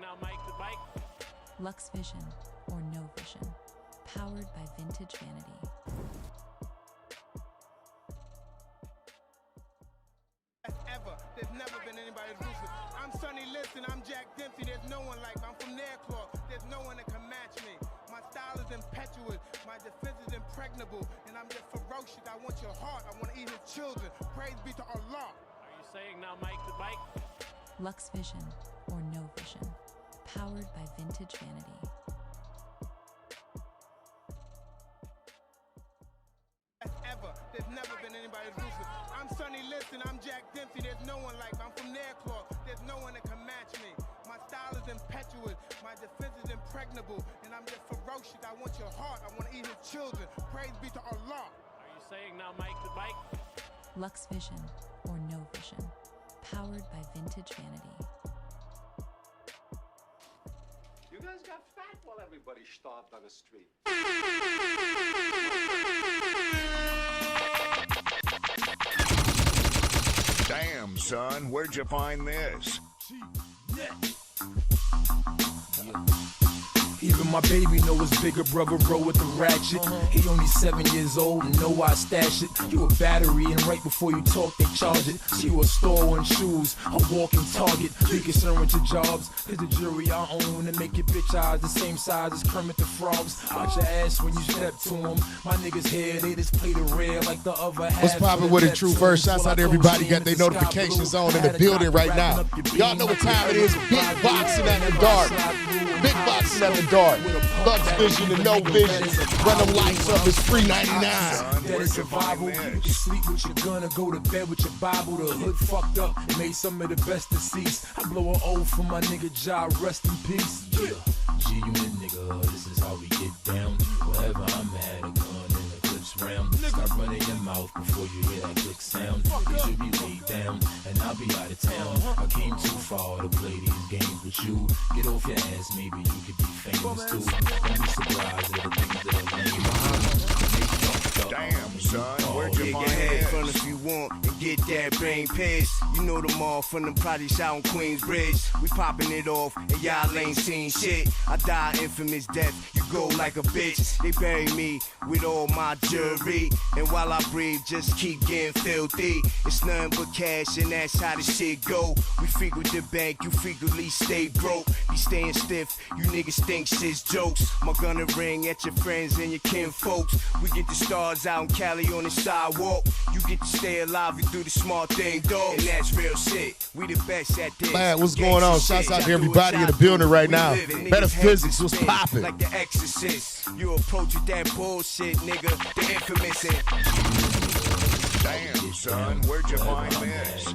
now make the bike. Lux Vision or No Vision, powered by Vintage Vanity. Ever. There's never been anybody as ruthless. I'm Sonny Liston, I'm Jack Dempsey. There's no one like me. I'm from Nairclaw. There's no one that can match me. My style is impetuous. My defense is impregnable. And I'm just ferocious. I want your heart. I want to eat his children. Praise be to Allah. Are you saying now make the bike? Lux Vision or No Vision, powered by Vintage Vanity. Ever. There's never been anybody as ruthless. I'm Sonny Liston, I'm Jack Dempsey. There's no one like me. I'm from Nairclaw. There's no one that can match me. My style is impetuous. My defense is impregnable. And I'm just ferocious. I want your heart. I want to eat his children. Praise be to Allah. Are you saying now make the bike? Lux Vision or No Vision, powered by Vintage Vanity. You guys got fat while everybody starved on the street. Damn, son, where'd you find this? Even my baby know his bigger brother roll with the ratchet. He only 7 years old and know I stash it. You a battery and right before you talk they charge it. So you a store on shoes, a walking target. Be concerned with your jobs, cause the jury I own and make your bitch eyes the same size as Kermit the Frogs. Watch your ass when you step to them. My niggas here, they just play the red like the other half. What's poppin' with it, True Verse? Shouts out to everybody. Got their notifications on in the building right now. Y'all know what time it is. Big boxing at the dark. Big boxing at the dark. Lux Vision and No Vision. Run them lights up. It's free 99. That is survival. You can sleep with your gun or go to bed with your Bible. The hood fucked up and made some of the best deceased. I blow an O for my nigga Ja, rest in peace. Yeah. G-Unit nigga, this is how we get down. Wherever I'm at, a gun and a clips round. Start running your mouth before you hear that click sound. You should be laid down and I'll be out of town. I came too far to play these games with you. Get off your ass, maybe you could be famous too. Don't be surprised at the things that are lame. Damn, son, where'd you find this? Front if you want and get that brain pissed. You know them all from the projects out on Queensbridge. We popping it off and y'all ain't seen shit. I die infamous death, you go like a bitch. They bury me with all my jewelry. And while I breathe, just keep getting filthy. It's nothing but cash and that's how the shit go. We frequent the bank, you frequently stay broke. Be staying stiff, you niggas think shit's jokes. My gunna ring at your friends and your kin folks. We get the stars out in Cali on the sidewalk. You get to stay alive, you do the smart thing, dog. And that's real shit. We the best at this. Man, what's going on? Shouts out to everybody in the building right now. Metaphysics was popping. Like the Exorcist. You approach with that bullshit, nigga. The infamous and Damn, son, where'd you find this?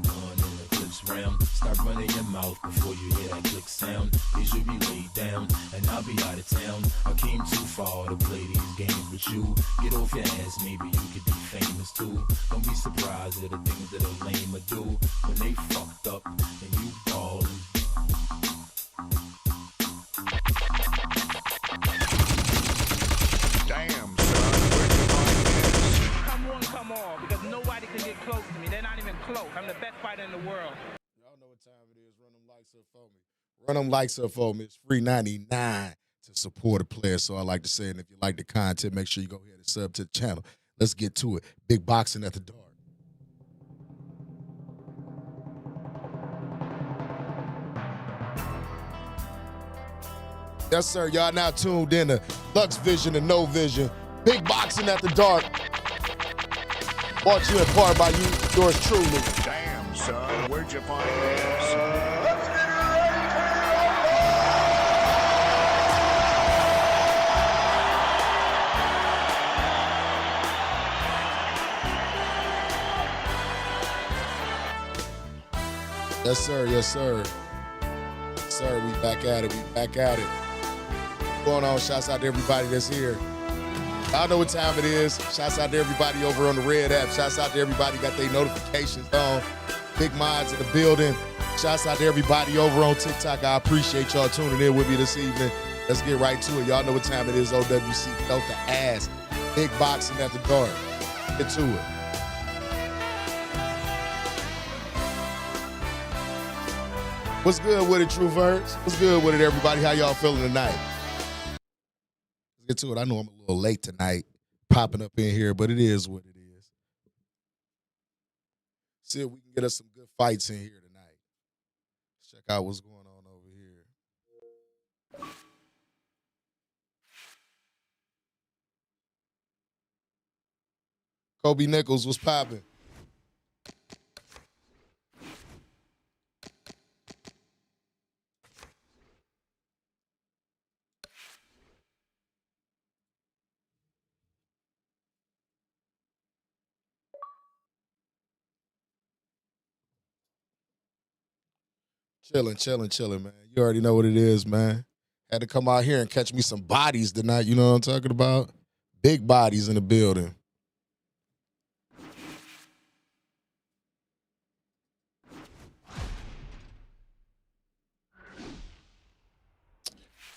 Start running your mouth before you hear that click sound. They should be laid down and I'll be out of town. I came too far to play these games with you. Get off your ass, maybe you could be famous too. Don't be surprised at the things that are lame or do when they fucked up and you ballin'. Damn, son, where'd you find this? Come on, come on. Because nobody can get close to me. They're not even close. I'm the best fighter in the world. Y'all know what time it is. Run them lights up for me. Run them lights up for me. It's free 99 to support a player. So I like to say, and if you like the content, make sure you go ahead and sub to the channel. Let's get to it. Big boxing at the dark. Yes, sir. Y'all now tuned in to Lux Vision and No Vision. Big boxing at the dark. Brought to you in part by you, yours truly. Damn, son, where'd you find this? Yes, sir. Yes, sir. Yes, sir. We back at it. We back at it. What's going on? Shouts out to everybody that's here. Y'all know what time it is. Shouts out to everybody over on the Red app. Shouts out to everybody got their notifications on. Big Mods in the building. Shouts out to everybody over on TikTok. I appreciate y'all tuning in with me this evening. Let's get right to it. Y'all know what time it is. OWC felt the ass. Big boxing at the dark. Get to it. What's good with it, True Verse? What's good with it, everybody? How y'all feeling tonight? Let's get to it. I know I'm a little late tonight, popping up in here, but it is what it is. See if we can get us some good fights in here tonight. Let's check out what's going on over here. Kobe Nichols, what's popping? Chilling, man. You already know what it is, man. Had to come out here and catch me some bodies tonight. You know what I'm talking about? Big bodies in the building.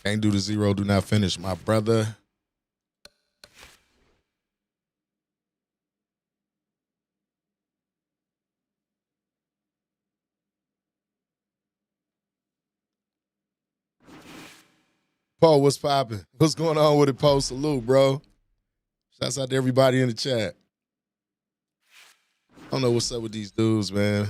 Can't do the zero, do not finish, my brother. Paul, what's popping? What's going on with it, Paul? Salute, bro. Shouts out to everybody in the chat. I don't know what's up with these dudes, man.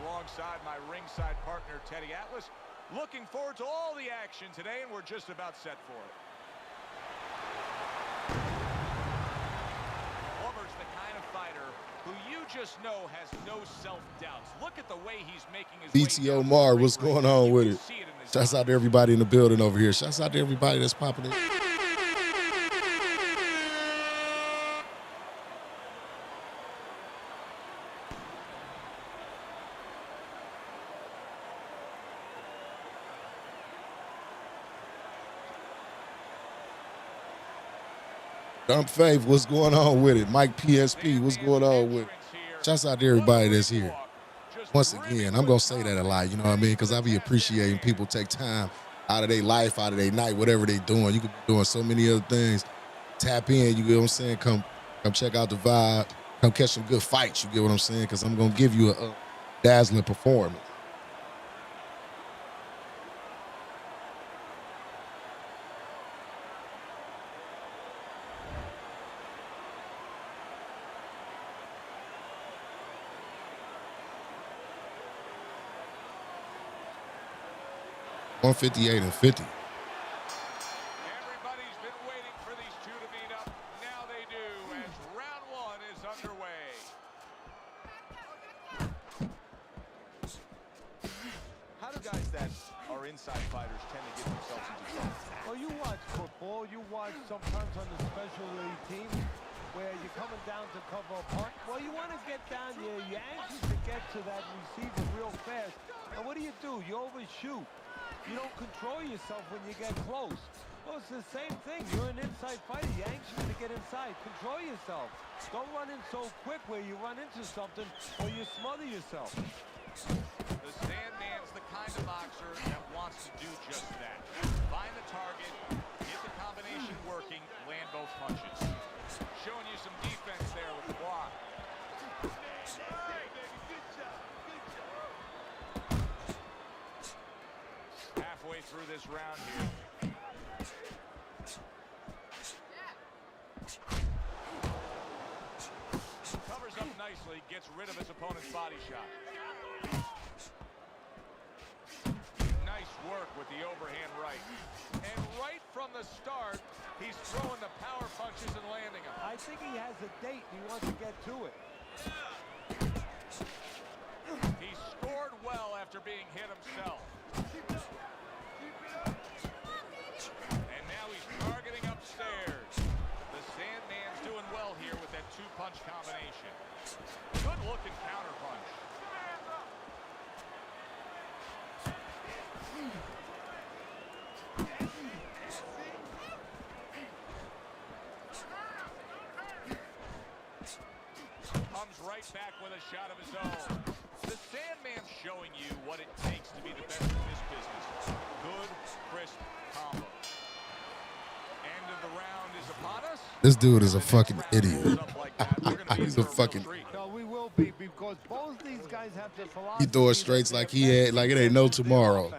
Alongside my ringside partner, Teddy Atlas. Looking forward to all the action today, and we're just about set for it. Plummer's the kind of fighter who you just know has no self-doubts. Look at the way he's making his BTO Mar, what's going on with it? Shouts out to everybody in the building over here. Shouts out to everybody that's popping in. 'Faith, what's going on with it? Mike PSP, what's going on with it? Shouts out to everybody that's here. Once again, I'm going to say that a lot, you know what I mean? Because I be appreciating people take time out of their life, out of their night, whatever they doing. You could be doing so many other things. Tap in, you get what I'm saying? Come check out the vibe. Come catch some good fights, you get what I'm saying? Because I'm going to give you a dazzling performance. $158 and 50. Everybody's been waiting for these two to meet up. Now they do, as round one is underway. How do guys that are inside fighters tend to get themselves into trouble? Well, you watch football, you watch sometimes on the specialty team where you're coming down to cover a punt. Well, you want to get down there, you're anxious to get to that receiver real fast. And what do? You overshoot. You don't control yourself when you get close. Well, it's the same thing. You're an inside fighter. You're anxious to get inside. Control yourself. Don't run in so quick where you run into something or you smother yourself. The Sandman's the kind of boxer that wants to do just that. Find the target, get the combination working, land both punches. Showing you some defense there with the block. Halfway through this round here. Covers up nicely, gets rid of his opponent's body shot. Nice work with the overhand right. And right from the start, he's throwing the power punches and landing them. I think he has a date and he wants to get to it. He scored well after being hit himself. And now he's targeting upstairs. The Sandman's doing well here with that two-punch combination. Good looking counterpunch. right back with a shot of his own. The Sandman's showing you what it takes to be the best in this business. Good, crisp combo. End of the round is upon us. This dude is a fucking idiot. He's a fucking. No, we will be, because both these guys have the philosophy. He throw straights like he had, like it ain't no tomorrow.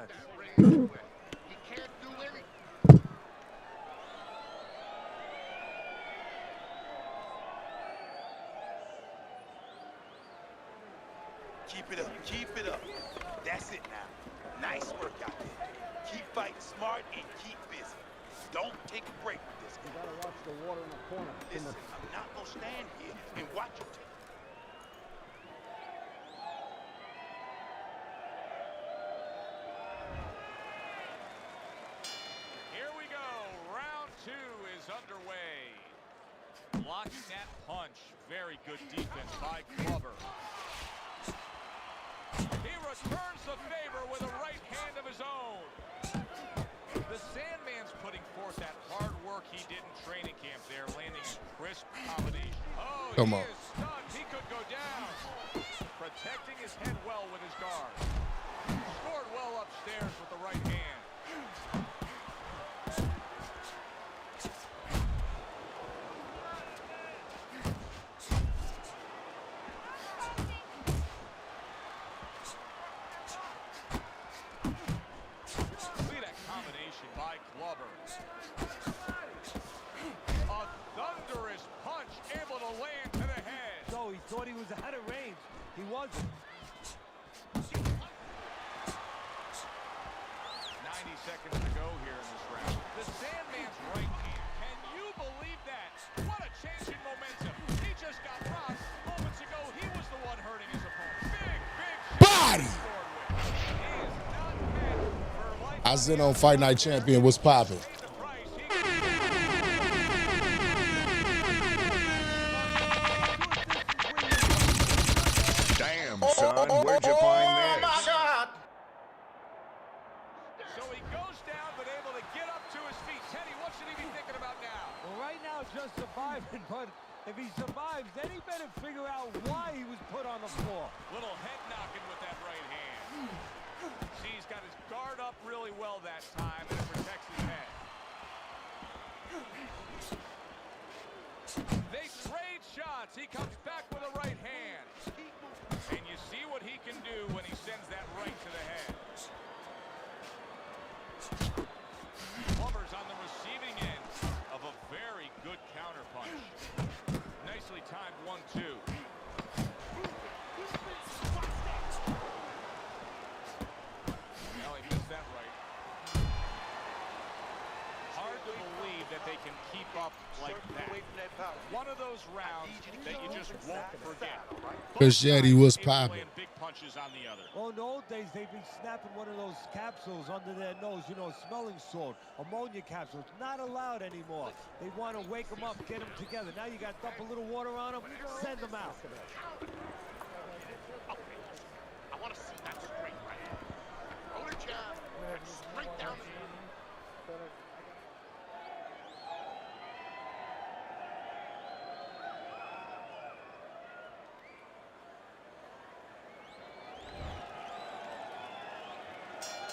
Keep it up, keep it up. That's it now. Nice work out there. Keep fighting smart and keep busy. Don't take a break with this. You gotta watch the water in the corner. Listen, I'm not gonna stand here and watch you take. Here we go. Round 2 is underway. Blocking that punch. Very good defense by Glover. He returns the favor with a right hand of his own. The Sandman's putting forth that hard work he did in training camp there, landing a crisp combination. Oh, Come he on. is stunned. He could go down. Protecting his head well with his guard. Scored well upstairs with the right hand. See that combination by Glover. A thunderous punch able to land to the head. So he thought he was out of range. He wasn't. 90 seconds to go here in this round. The Sandman's right hand. Can you believe that? What a change in momentum. He just got rocked. Moments ago, he was the one hurting his opponent. Big Body! shot. He is not meant for life. I was in on Fight Night Champion. What's popping? Damn, son, where'd you find this? So he goes down, but able to get up to his feet. Teddy, what should he be thinking about now? Well, right now, just surviving, but if he survives, then he better figure out why he was put on the floor. Little head knocking with that right hand. See, he's got his guard up really well that time, and it protects his head. They trade shots. He comes back with a right hand. And you see what he can do when he sends that right to the head. Glover's on the receiving end of a very good counterpunch. Nicely timed 1-2. Now he missed that right. Hard to believe that they can keep up like that. One of those rounds that you just won't forget. Chris Yeti was popping. Big punches on the other. Well, in the old days, they'd be snapping one of those capsules under their nose, you know, smelling salt, ammonia capsules. Not allowed anymore. They want to wake them up, get them together. Now you got to dump a little water on them, send them out. I want to see that straight right here. Roll it jab, and straight down the middle.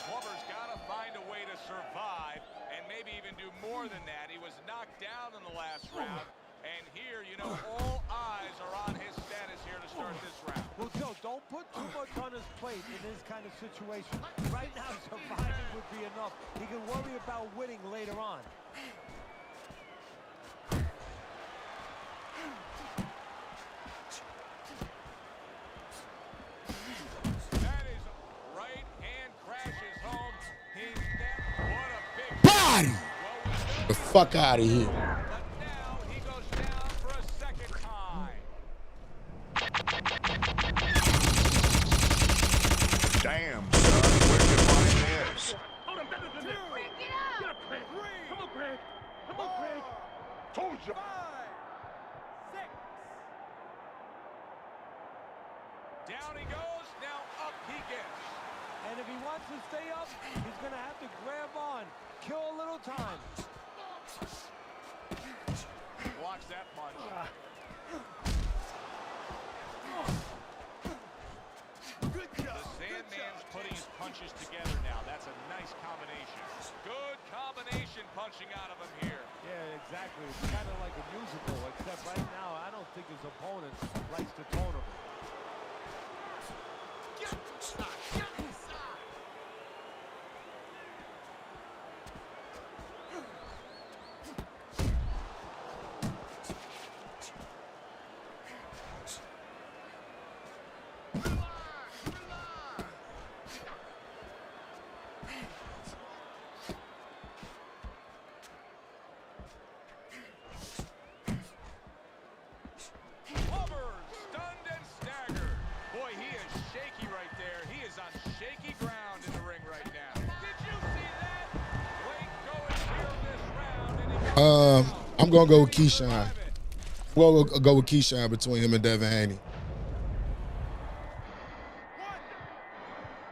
Glover's got to find a way to survive and maybe even do more than that. He was knocked down in the last round, and here, you know, all eyes are on his status here to start this round. Well, Joe, don't put too much on his plate in this kind of situation. Right now, surviving would be enough. He can worry about winning later on. That is right hand crashes home. He's dead. What a big Body! The fuck out of here. But now he goes down for a second time. Damn, son, where'd you find this? Hold him, better than this. Get up! Get up, Craig. Come on, Craig. Come on, Craig. Told you. 5, 6. Down he goes. Now up he gets. And if he wants to stay up, he's going to have to grab on, kill a little time. Blocks that punch. The Sandman's putting his punches together now. That's a nice combination. Good combination punching out of him here. Yeah, exactly. It's kind of like a musical, except right now I don't think his opponent likes the tone of it. I'm gonna go with Keyshawn. We'll go with Keyshawn between him and Devin Haney. 1,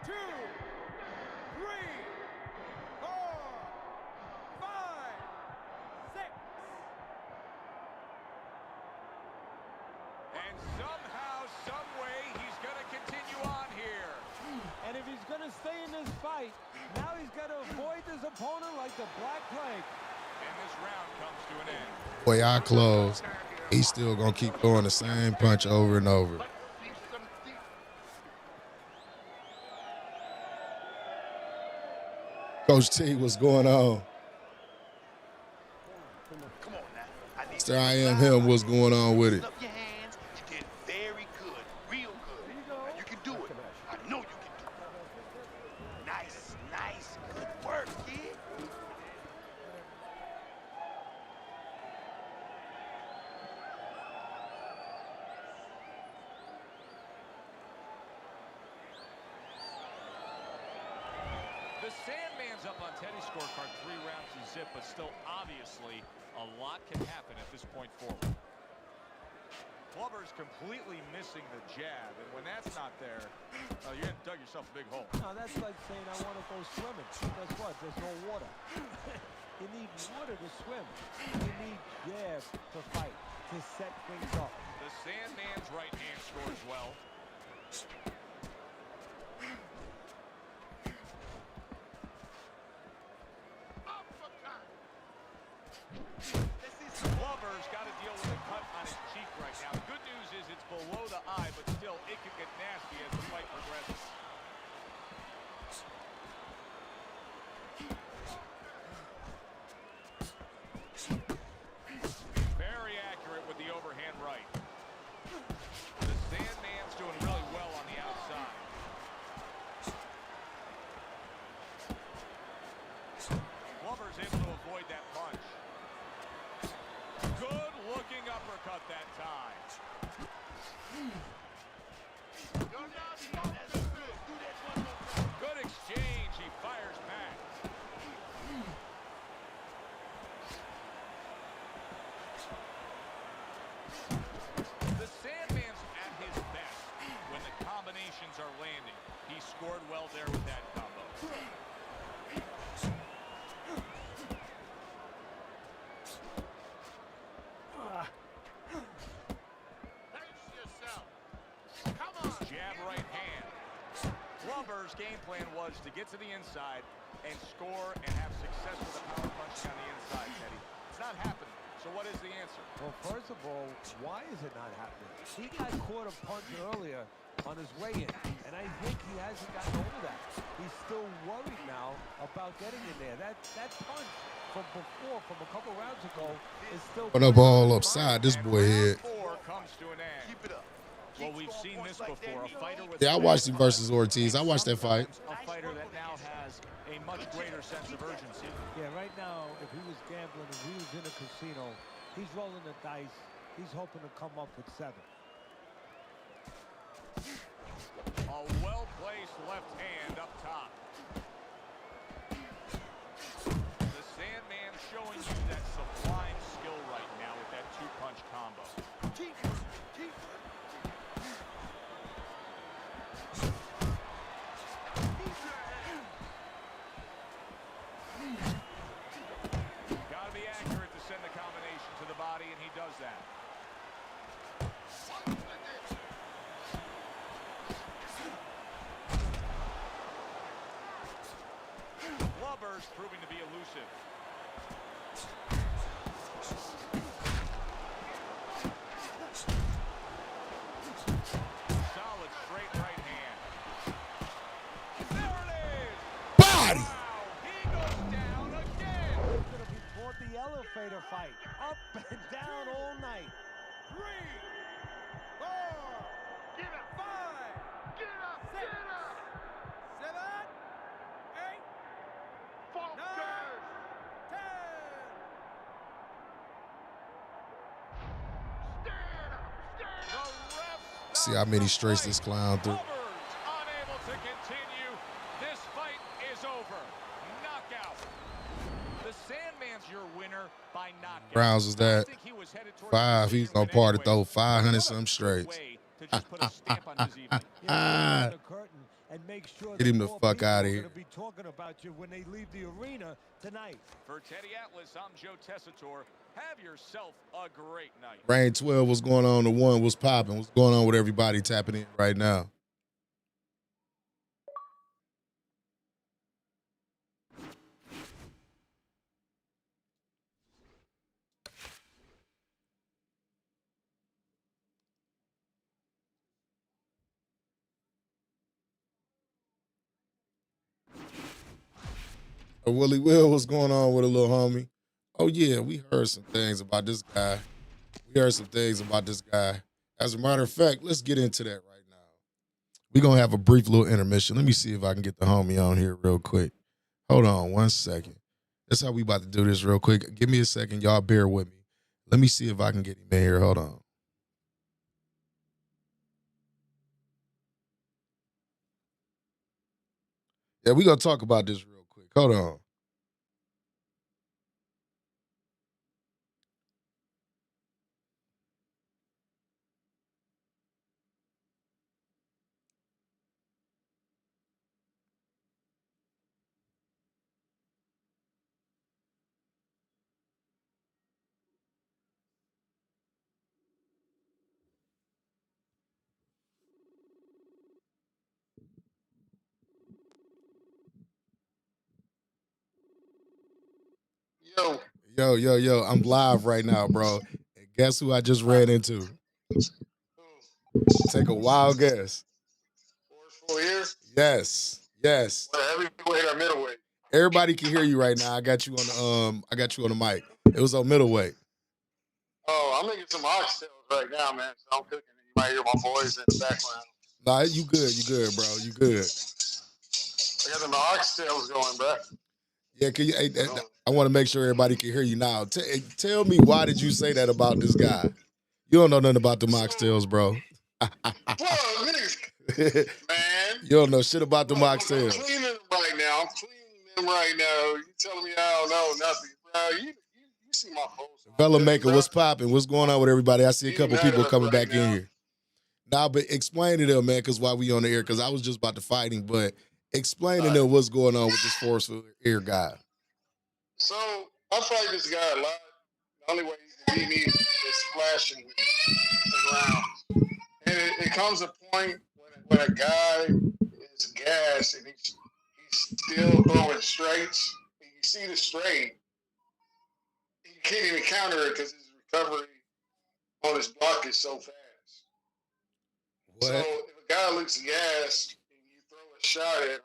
2, 3, 4, 5, 6. And somehow, some way, he's going to continue on here. And if he's going to stay in this fight, now he's got to avoid his opponent like the Black Plague. And this round comes to an end. Boy, I close. He's still gonna keep throwing the same punch over and over. Coach T, what's going on? Come on now. Mr. I Am Him, what's going on with it? Up your hands. You did very good, real good. Now you can do it. I know you can do it. Nice, nice, good work, kid. The Sandman's up on Teddy's scorecard 3 rounds to zip, but still obviously a lot can happen at this point forward. Clubber's completely missing the jab, and when that's not there, you're going to dug yourself a big hole. No, that's like saying I want to go swimming. Guess what? There's no water. You need water to swim. You need jab to fight, to set things up. The Sandman's right hand scores well. Glover's got to deal with a cut on his cheek right now. The good news is it's below the eye, but still it could get nasty as the fight progresses. Very accurate with the overhand right. The Sandman's doing really well on the outside. Glover's able to avoid that punch. Good looking uppercut that time. Good exchange. He fires back. The Sandman's at his best when the combinations are landing. He scored well there with that combo. Jab right hand. Glover's game plan was to get to the inside and score and have success with a power punch on the inside, Teddy. It's not happening. So what is the answer? Well, first of all, why is it not happening? He got caught a punch earlier on his way in, and I think he hasn't gotten over that. He's still worried now about getting in there. That punch from before, from a couple rounds ago, is still... Put up all upside this boy head. 4 comes to an end. Keep it up. Well, we've seen this before. A fighter with Yeah, I watched him versus Ortiz. I watched that fight. a fighter that now has a much greater sense of urgency. Yeah, right now, if he was gambling, if he was in a casino, he's rolling the dice. He's hoping to come up with 7. A well-placed left hand up top. The Sandman showing you that sublime skill right now with that 2-punch combo. Keep Got to be accurate to send the combination to the body, and he does that. first proving to be elusive. Solid straight right hand. There it is. Body. Wow, he goes down again. It's going to be toward the elevator fight. Up and down all night. 3, 4, get up, 5, get up, 6, 7, 8, 9, 10. See how many straights this clown through. Unable to continue. This fight is over. Knockout. The Sandman's your winner by knockout. Rounds was that? 5. He's gonna party throw 500 some straights. Get him the fuck out of here. Be talking about you when they leave the arena tonight. For Teddy Atlas, I'm Joe Tessitore. Have yourself a great night. Rain 12, what's going on? The 1 was popping. What's going on with everybody tapping in right now? Willie Will, what's going on with a little homie? Oh, yeah, we heard some things about this guy. As a matter of fact, let's get into that right now. We're going to have a brief little intermission. Let me see if I can get the homie on here real quick. Hold on 1 second. That's how we about to do this real quick. Give me a second. Y'all bear with me. Let me see if I can get him in here. Hold on. Yeah, we're going to talk about this real quick. Hold on. Yo, I'm live right now, bro. And guess who I just ran into? Take a wild guess. 4 years? Yes. Heavyweight or middleweight? Everybody can hear you right now. I got you on the mic. It was on middleweight. Oh, I'm making some oxtails right now, man. So I'm cooking. You might hear my voice in the background. Nah, you good, bro. You good. I got them oxtails going, bro. Yeah, can you? I want to make sure everybody can hear you now. Tell me, why did you say that about this guy? You don't know nothing about the oxtails, bro. Whoa, nigga. Man. You don't know shit about the oxtails. I'm cleaning them right now. You telling me I don't know nothing, bro. You see my post. Fella Maker, what's popping? What's going on with everybody? I see a couple people coming back in here. Nah, but explain to them, man, because while we on the air, because I was just about to fight him, but explain to them what's going on with this forceful air guy. So I fight this guy a lot. The only way he can beat me is splashing me around. And it comes a point when a guy is gassed and he's still throwing straights. And you see the straight, he can't even counter it because his recovery on his block is so fast. What? So if a guy looks gassed and you throw a shot at him,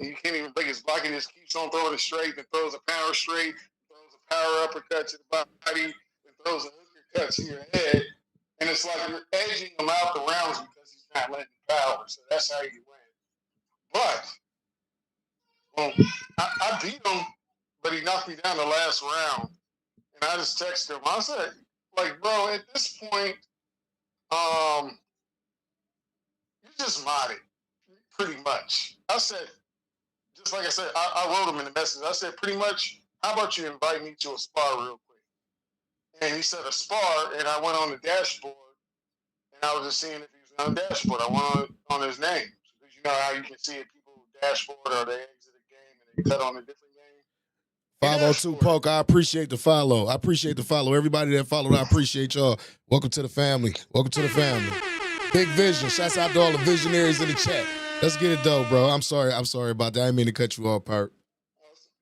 you can't even break his block. He just keeps on throwing it straight and throws a power straight, throws a power uppercut to the body, and throws a hooker cut to your head. And it's like you're edging him out the rounds because he's not letting power. So that's how you win. But I beat him, but he knocked me down the last round. And I just texted him. I said, like, bro, at this point, you're just modded, pretty much. I said, just like I said, I wrote him in the message. I said, pretty much, how about you invite me to a spar real quick? And he said a spar, and I went on the dashboard, and I was just seeing if he was on the dashboard. I went on his name. Because you know how you can see if people dashboard or they exit a game and they cut on a different game. 502 Poke, I appreciate the follow. Everybody that followed, I appreciate y'all. Welcome to the family. Big Vision. Shouts out to all the visionaries in the chat. Let's get it though, bro. I'm sorry about that. I didn't mean to cut you off, Perk.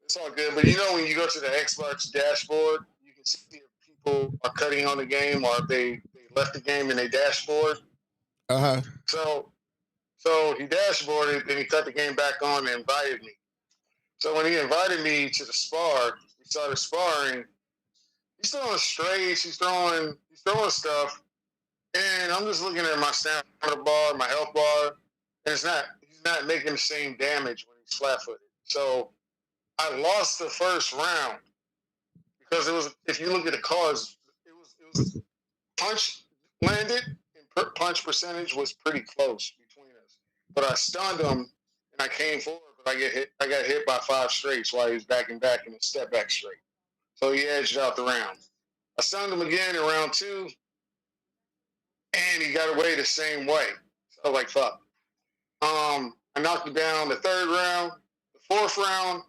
It's all good. But you know, when you go to the Xbox dashboard, you can see if people are cutting on the game or if they left the game in their dashboard. Uh-huh. So he dashboarded, then he cut the game back on and invited me. So when he invited me to the spar, we started sparring. He's throwing straights, he's throwing stuff, and I'm just looking at my stamina bar, my health bar, and he's not making the same damage when he's flat-footed. So I lost the first round because it was, if you look at the cards, it was punch landed and punch percentage was pretty close between us. But I stunned him and I came forward, but I got hit by 5 straights while he was backing back in a step back straight. So he edged out the round. I stunned him again in round 2, and he got away the same way. So I was like, fuck. I knocked him down the 3rd round. The 4th round,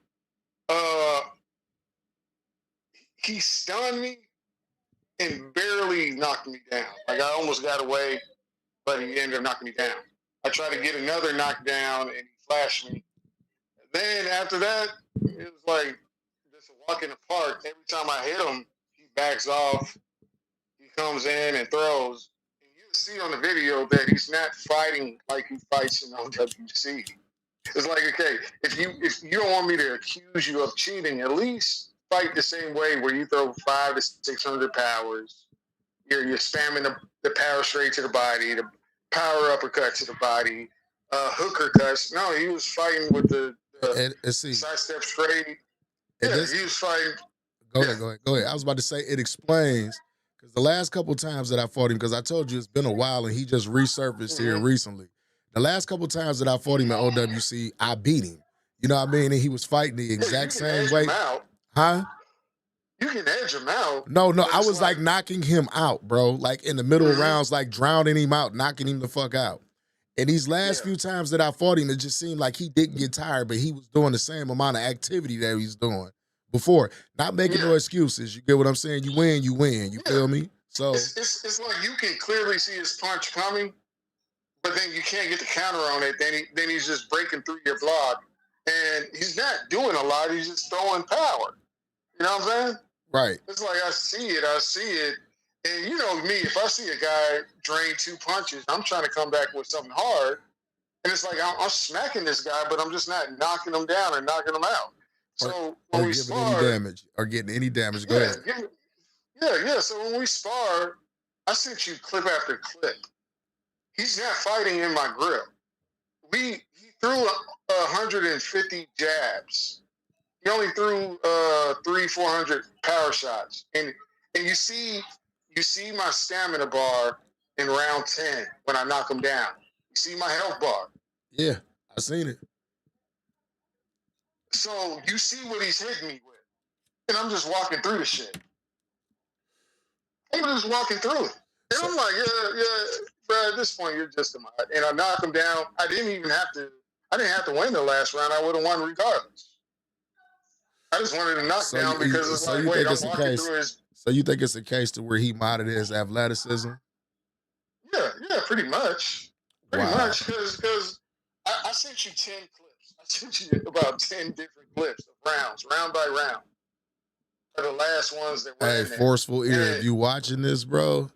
he stunned me and barely knocked me down. Like, I almost got away, but he ended up knocking me down. I tried to get another knockdown, and he flashed me. Then after that, it was like just a walk in the park. Every time I hit him, he backs off. He comes in and throws. And you see on the video that he's not fighting like he fights in OWC. It's like, okay, if you don't want me to accuse you of cheating, at least fight the same way where you throw 500 to 600 powers. You're spamming the power straight to the body, the power uppercut to the body, hooker cuts. No, he was fighting with the sidestep straight. Yeah, he was fighting. Go ahead. I was about to say it explains, because the last couple times that I fought him, because I told you it's been a while and he just resurfaced here recently. The last couple times that I fought him at OWC, I beat him. You know what I mean? And he was fighting the exact same way. Huh? You can edge him out. No, I was like knocking him out, bro. Like in the middle of rounds, like drowning him out, knocking him the fuck out. And these last few times that I fought him, it just seemed like he didn't get tired, but he was doing the same amount of activity that he was doing before. Not making no excuses. You get what I'm saying? You win. You feel me? So it's like you can clearly see his punch coming, but then you can't get the counter on it. Then he's just breaking through your block. And he's not doing a lot. He's just throwing power. You know what I'm saying? Right. It's like I see it. And you know me, if I see a guy drain 2 punches, I'm trying to come back with something hard. And it's like I'm smacking this guy, but I'm just not knocking him down or knocking him out. So when we spar, getting any damage. Go ahead. Yeah. So when we spar, I sent you clip after clip. He's not fighting in my grip. He threw 150 jabs. He only threw 300-400 power shots, and you see my stamina bar in round 10 when I knock him down. You see my health bar. Yeah, I seen it. So you see what he's hitting me with, and I'm just walking through the shit. I'm just walking through it, and I'm like, yeah, bro. At this point, you're just a mod. And I knock him down. I didn't have to win the last round. I would have won regardless. I just wanted to knock down because it's like, wait, I'm walking through his. So you think it's a case to where he modded his athleticism? Yeah, pretty much. Pretty much, because I sent you 10 clips. I sent you about 10 different clips of rounds, round by round. For the last ones that were in there. Forceful ear, if you watching this, bro,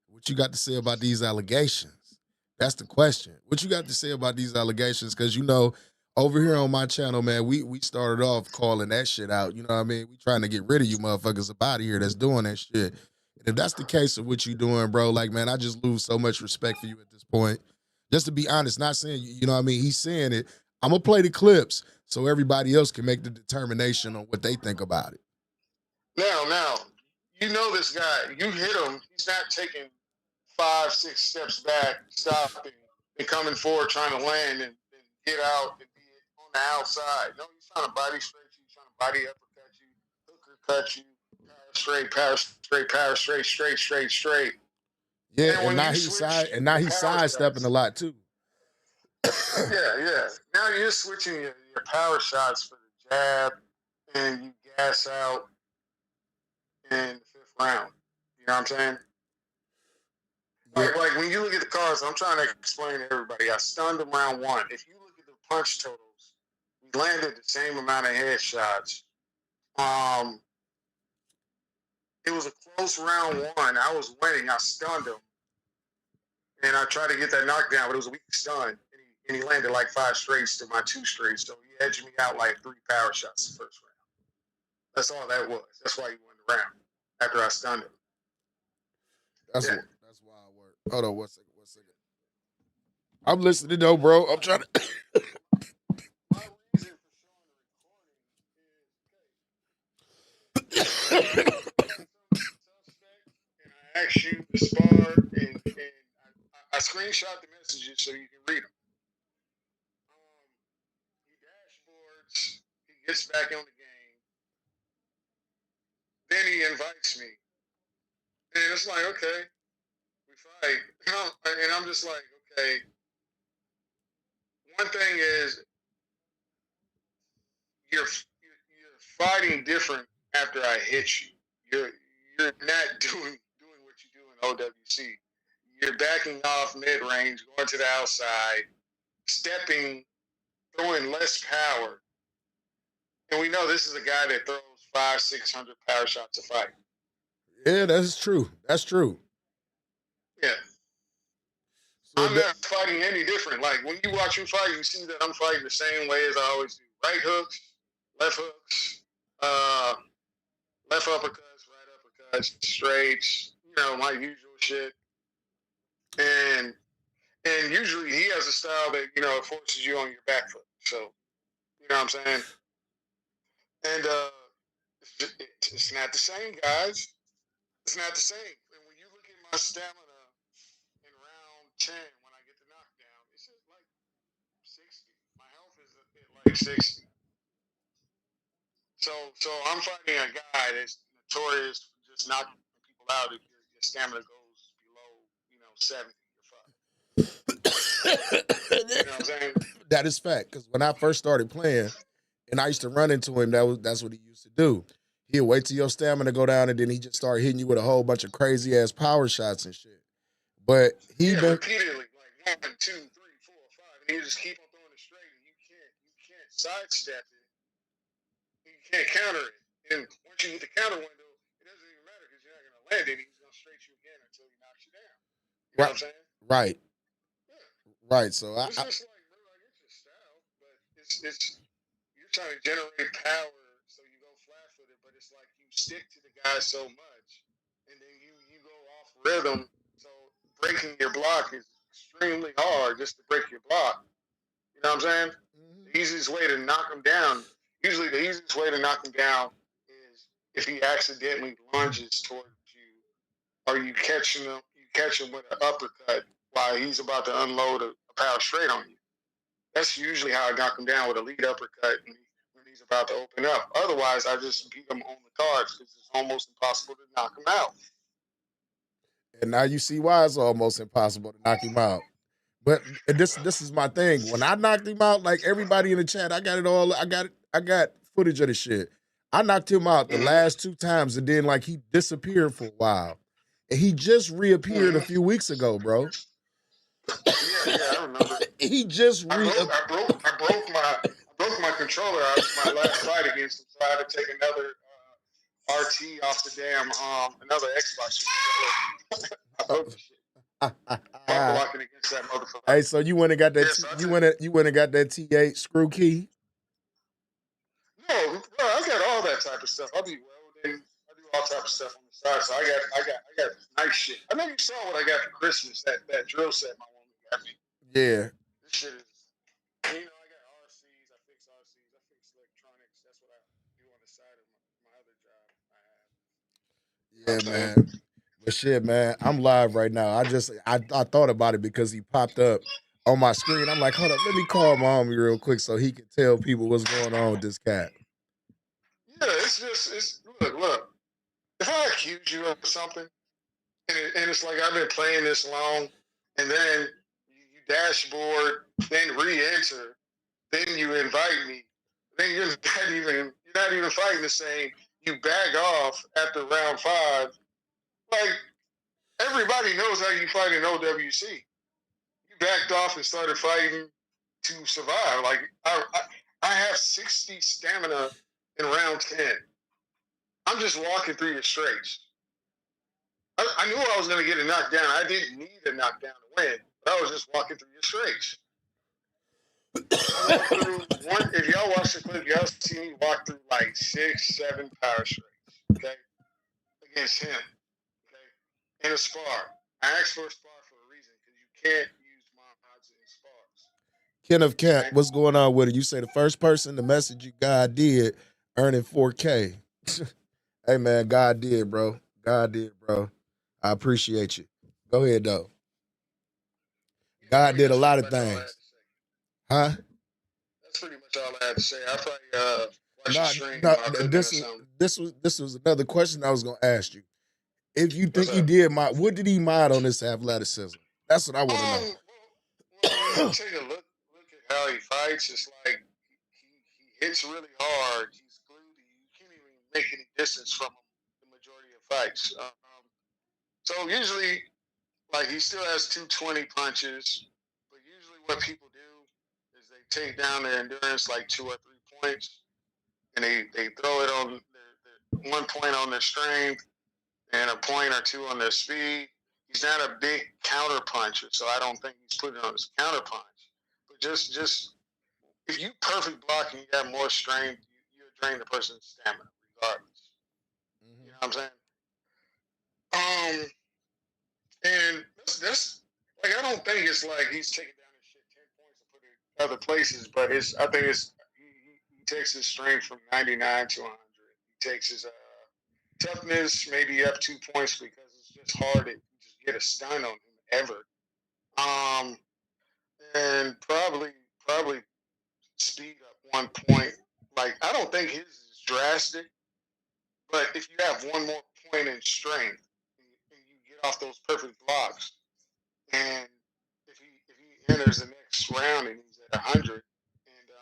what you got to say about these allegations? That's the question. What you got to say about these allegations? Because, you know, over here on my channel, man, we started off calling that shit out. You know what I mean? We trying to get rid of you motherfuckers up out of here that's doing that shit. And if that's the case of what you doing, bro, like, man, I just lose so much respect for you at this point. Just to be honest, not saying, you know what I mean? He's saying it. I'm going to play the clips so everybody else can make the determination on what they think about it. Now, you know this guy. You hit him. He's not taking 5-6 steps back, stopping, and coming forward, trying to land and get out and be on the outside. No, he's trying to body straight you, trying to body uppercut you, hooker cut you, power straight, straight. Yeah, and now he's sidestepping a lot too. Yeah. Now you're switching your power shots for the jab, and you gas out in the 5th round. You know what I'm saying? Like when you look at the cards, I'm trying to explain to everybody. I stunned him round 1. If you look at the punch totals, we We landed the same amount of headshots. It was a close round one. I was winning. I stunned him. And I tried to get that knockdown, but it was a weak stun. And he landed like 5 straights to my 2 straights. So he edged me out like 3 power shots the first round. That's all that was. That's why he won the round after I stunned him. That's wild work. Hold on 1 second. I'm listening though, bro. I'm trying to. I asked you to spar, and I screenshot the messages so you can read them. He dashboards. He gets back on the game. Then he invites me. And it's like, okay, we fight. And I'm just like, okay. One thing is, you're fighting different after I hit you. You're not doing what you do in OWC. You're backing off mid-range, going to the outside, stepping, throwing less power. And we know this is a guy that throws 500-600 power shots a fight. Yeah, that's true. That's true. Yeah. So I'm not fighting any different. Like, when you watch me fight, you see that I'm fighting the same way as I always do. Right hooks, left uppercuts, right uppercuts, straights, my usual shit. And usually he has a style that, it forces you on your back foot. So, you know what I'm saying? And it's not the same, guys. It's not the same. And when you look at my stamina in round 10, when I get the knockdown, it's just like 60. My health is at like 60. So I'm fighting a guy that's notorious for just knocking people out. If your stamina goes below, 70, you're fucked. You know what I'm saying? That is fact. Because when I first started playing, and I used to run into him, that's what he used to do. He'd wait till your stamina go down, and then he just start hitting you with a whole bunch of crazy ass power shots and shit. But repeatedly, like 1, 2, 3, 4, 5, and you just keep on throwing it straight, and you can't sidestep it. You can't counter it. And once you hit the counter window, it doesn't even matter because you're not going to land it. He's going to straight you again until he knocks you down. You know what I'm saying? Right. Yeah. Right. So it's just like, bro, like, it's your style, but it's you're trying to generate power, so you go flat-footed, but it's like you stick to the guy so much, and then you go off rhythm. So breaking your block is extremely hard just to break your block. You know what I'm saying? Mm-hmm. The easiest way to knock him down. Usually the easiest way to knock him down is if he accidentally lunges towards you, or you catch him with an uppercut while he's about to unload a power straight on you. That's usually how I knock him down, with a lead uppercut when he's about to open up. Otherwise, I just beat him on the cards because it's almost impossible to knock him out. And now you see why it's almost impossible to knock him out. But this is my thing. When I knocked him out, like everybody in the chat, I got footage of the shit. I knocked him out the last 2 times, and then like he disappeared for a while. And he just reappeared a few weeks ago, bro. Yeah, I remember. He just I broke my controller out of my last fight against him, so I had to take another RT off the damn another Xbox controller. I broke the shit. Blocking against that motherfucker. Hey, so you went and got that? Yes, you went and got that T8 screw key? No, bro, I got all that type of stuff. I be welding. I do all type of stuff on the side. So I got nice shit. I know you saw what I got for Christmas. That drill set my woman got me. Yeah. This shit is. I got RCs. I fix RCs. I fix electronics. That's what I do on the side of my other job I have. Yeah, man. But shit, man, I'm live right now. I thought about it because he popped up on my screen. I'm like, hold up, let me call my homie real quick so he can tell people what's going on with this cat. Yeah, it's look. If I accuse you of something, and it's like I've been playing this long, and then you dashboard, then re-enter, then you invite me, then you're not even fighting the same. You back off after round 5. Like, everybody knows how you fight in OWC. You backed off and started fighting to survive. Like, I have 60 stamina in round 10. I'm just walking through your straights. I knew I was going to get a knockdown. I didn't need a knockdown to win, but I was just walking through your straights. I walked through one. If y'all watch the clip, y'all see me walk through like 6, 7 power straights, okay, against him, okay, in a spar. I asked for a spar for a reason because you can't use mods in spars. Kenneth Kent, what's going on with it? You say the first person to message you, God did, earning 4K. Hey, man, God did, bro. God did, bro. I appreciate you. Go ahead, though. God did a lot of things. Huh? That's pretty much all I had to say. I probably watch the stream while cooking or something. This was another question I was gonna ask you. If you think he did mod, what did he mod on this athleticism? That's what I want to know. Well, you take a look at how he fights. It's like he hits really hard. He's glued. You can't even make any distance from him the majority of fights. So usually, like, he still has 220 punches, but usually what people do is they take down their endurance like 2 or 3 points, and they throw it on their 1 point on their strength and a point or 2 on their speed. He's not a big counter puncher, so I don't think he's putting on his counter punch. But just if you perfect block and you got more strength, you drain the person's stamina regardless. Mm-hmm. You know what I'm saying? And that's like, I don't think it's like he's taking down his shit 10 points and putting it in other places, but I think he takes his strength from 99 to 100. He takes his toughness maybe up 2 points because it's just hard to just get a stun on him ever. And probably speed up 1 point. Like, I don't think his is drastic, but if you have 1 more point in strength and you get off those perfect blocks, and if he enters the next round and he's at 100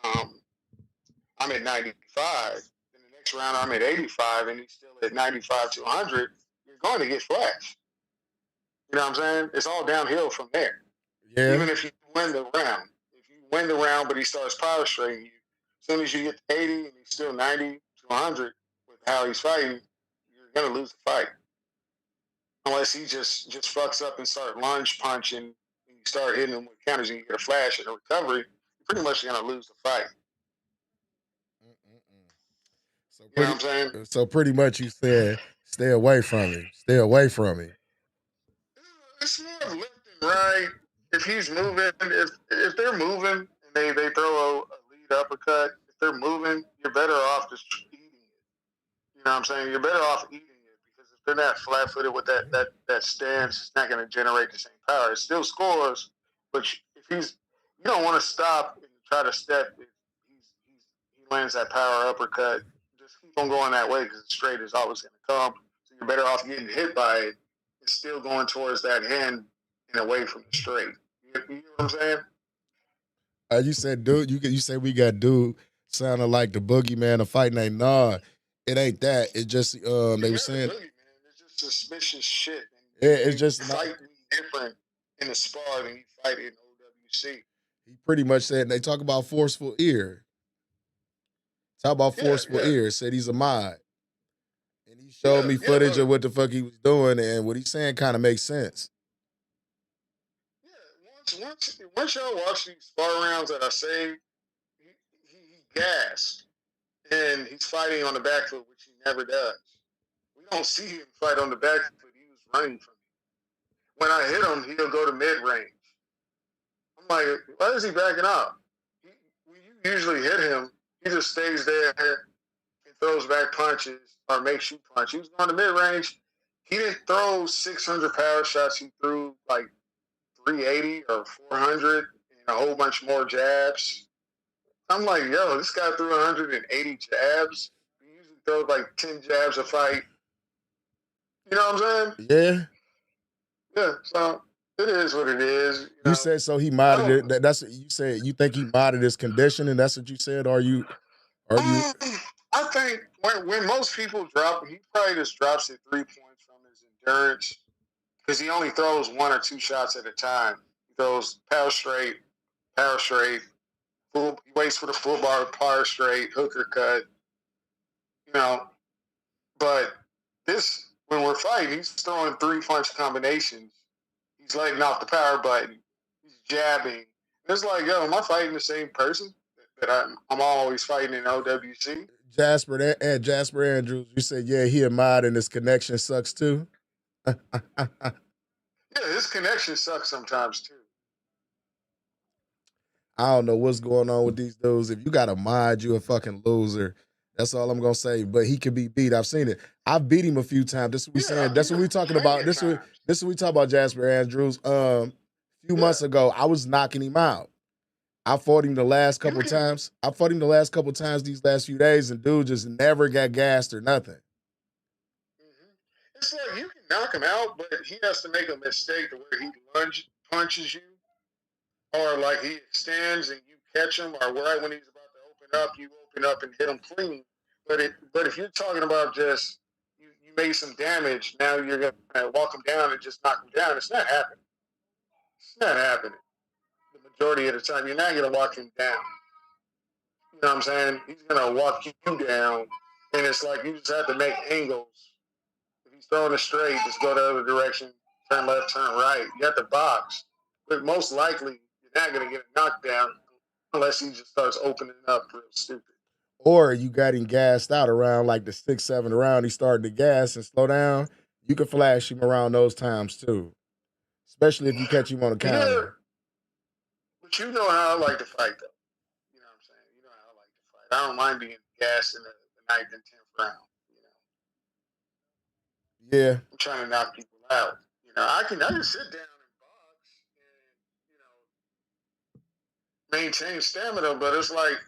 and I'm at 95, in the next round I'm at 85 and he's still at 95 to 100, you're going to get flashed. You know what I'm saying? It's all downhill from there. Yeah. Even if you win the round. If you win the round but he starts power straightening you, as soon as you get to 80 and he's still 90 to 100 with how he's fighting, you're going to lose the fight. Unless he just fucks up and start lunge punching and you start hitting him with counters and you get a flash and a recovery, you're pretty much going to lose the fight. So you know what I'm saying? So pretty much you said, stay away from him. Stay away from him. It's more of left and right. If he's moving, if they're moving and they throw a lead uppercut, if they're moving, you're better off just eating it. You know what I'm saying? You're better off eating it because if they're not flat-footed with that stance, it's not going to generate the same power. It still scores, but if you don't want to stop and try to step. If he lands that power uppercut, just keep on going that way because the straight is always going to come. So you're better off getting hit by it and still going towards that hand and away from the straight. You know what I'm saying? You said, dude, you say we got dude sounding like the boogeyman of fighting. Ain't nah, it ain't that. It's just they were saying it's just suspicious shit. Yeah, it's just fighting different in a spar than you fight in OWC. He pretty much said they talk about forceful ear. Talk about forceful ear. Said he's a mod. And he showed me footage of what the fuck he was doing, and what he's saying kind of makes sense. Once y'all watch these spar rounds that I say, he gassed, and he's fighting on the back foot, which he never does. We don't see him fight on the back foot. He was running from me. When I hit him, he'll go to mid-range. I'm like, why is he backing up? When you usually hit him, he just stays there and throws back punches or makes you punch. He was going to mid-range. He didn't throw 600 power shots. He threw like 380 or 400 and a whole bunch more jabs. I'm like, yo, this guy threw 180 jabs. He usually throws like 10 jabs a fight. You know what I'm saying? Yeah. Yeah, so it is what it is. You said so he modded it. That's what you said. You think he modded his conditioning? That's what you said? Are you? I think when most people drop, he probably just drops it 3 points from his endurance because he only throws 1 or 2 shots at a time. He throws power straight, He waits for the full bar, par straight, hooker cut. You know, but this, when we're fighting, he's throwing 3-punch combinations. He's letting off the power button. He's jabbing. It's like, yo, am I fighting the same person that I'm always fighting in OWC? Jasper Andrews, you said, yeah, he a mod and his connection sucks too. Yeah, his connection sucks sometimes too. I don't know what's going on with these dudes. If you got a mod, you a fucking loser. That's all I'm gonna say. But he can be beat. I've seen it. I've beat him a few times. This is what we saying. That's what we talking about. This is what we talk about Jasper Andrews. A few months ago, I was knocking him out. I fought him the last couple times. These last few days, and dude just never got gassed or nothing. It's like you can knock him out, but he has to make a mistake to where he punches you, or like he extends and you catch him, or right when he's about to open up, you open up and hit him clean. But if you're talking about just you made some damage, now you're gonna walk him down and just knock him down. It's not happening. It's not happening. The majority of the time, you're not gonna walk him down. You know what I'm saying? He's gonna walk you down, and it's like you just have to make angles. If he's throwing it straight, just go the other direction, turn left, turn right. You have to box. But most likely, you're not going to get a knockdown unless he just starts opening up real stupid. Or you got him gassed out around like the 6th, 7th round. He started to gas and slow down. You can flash him around those times too, especially if you catch him on a counter. Yeah. But you know how I like to fight, though. You know what I'm saying? You know how I like to fight. I don't mind being gassed in the 9th and 10th round. Yeah. I'm trying to knock people out. You know, I can sit down and box and, maintain stamina, but it's like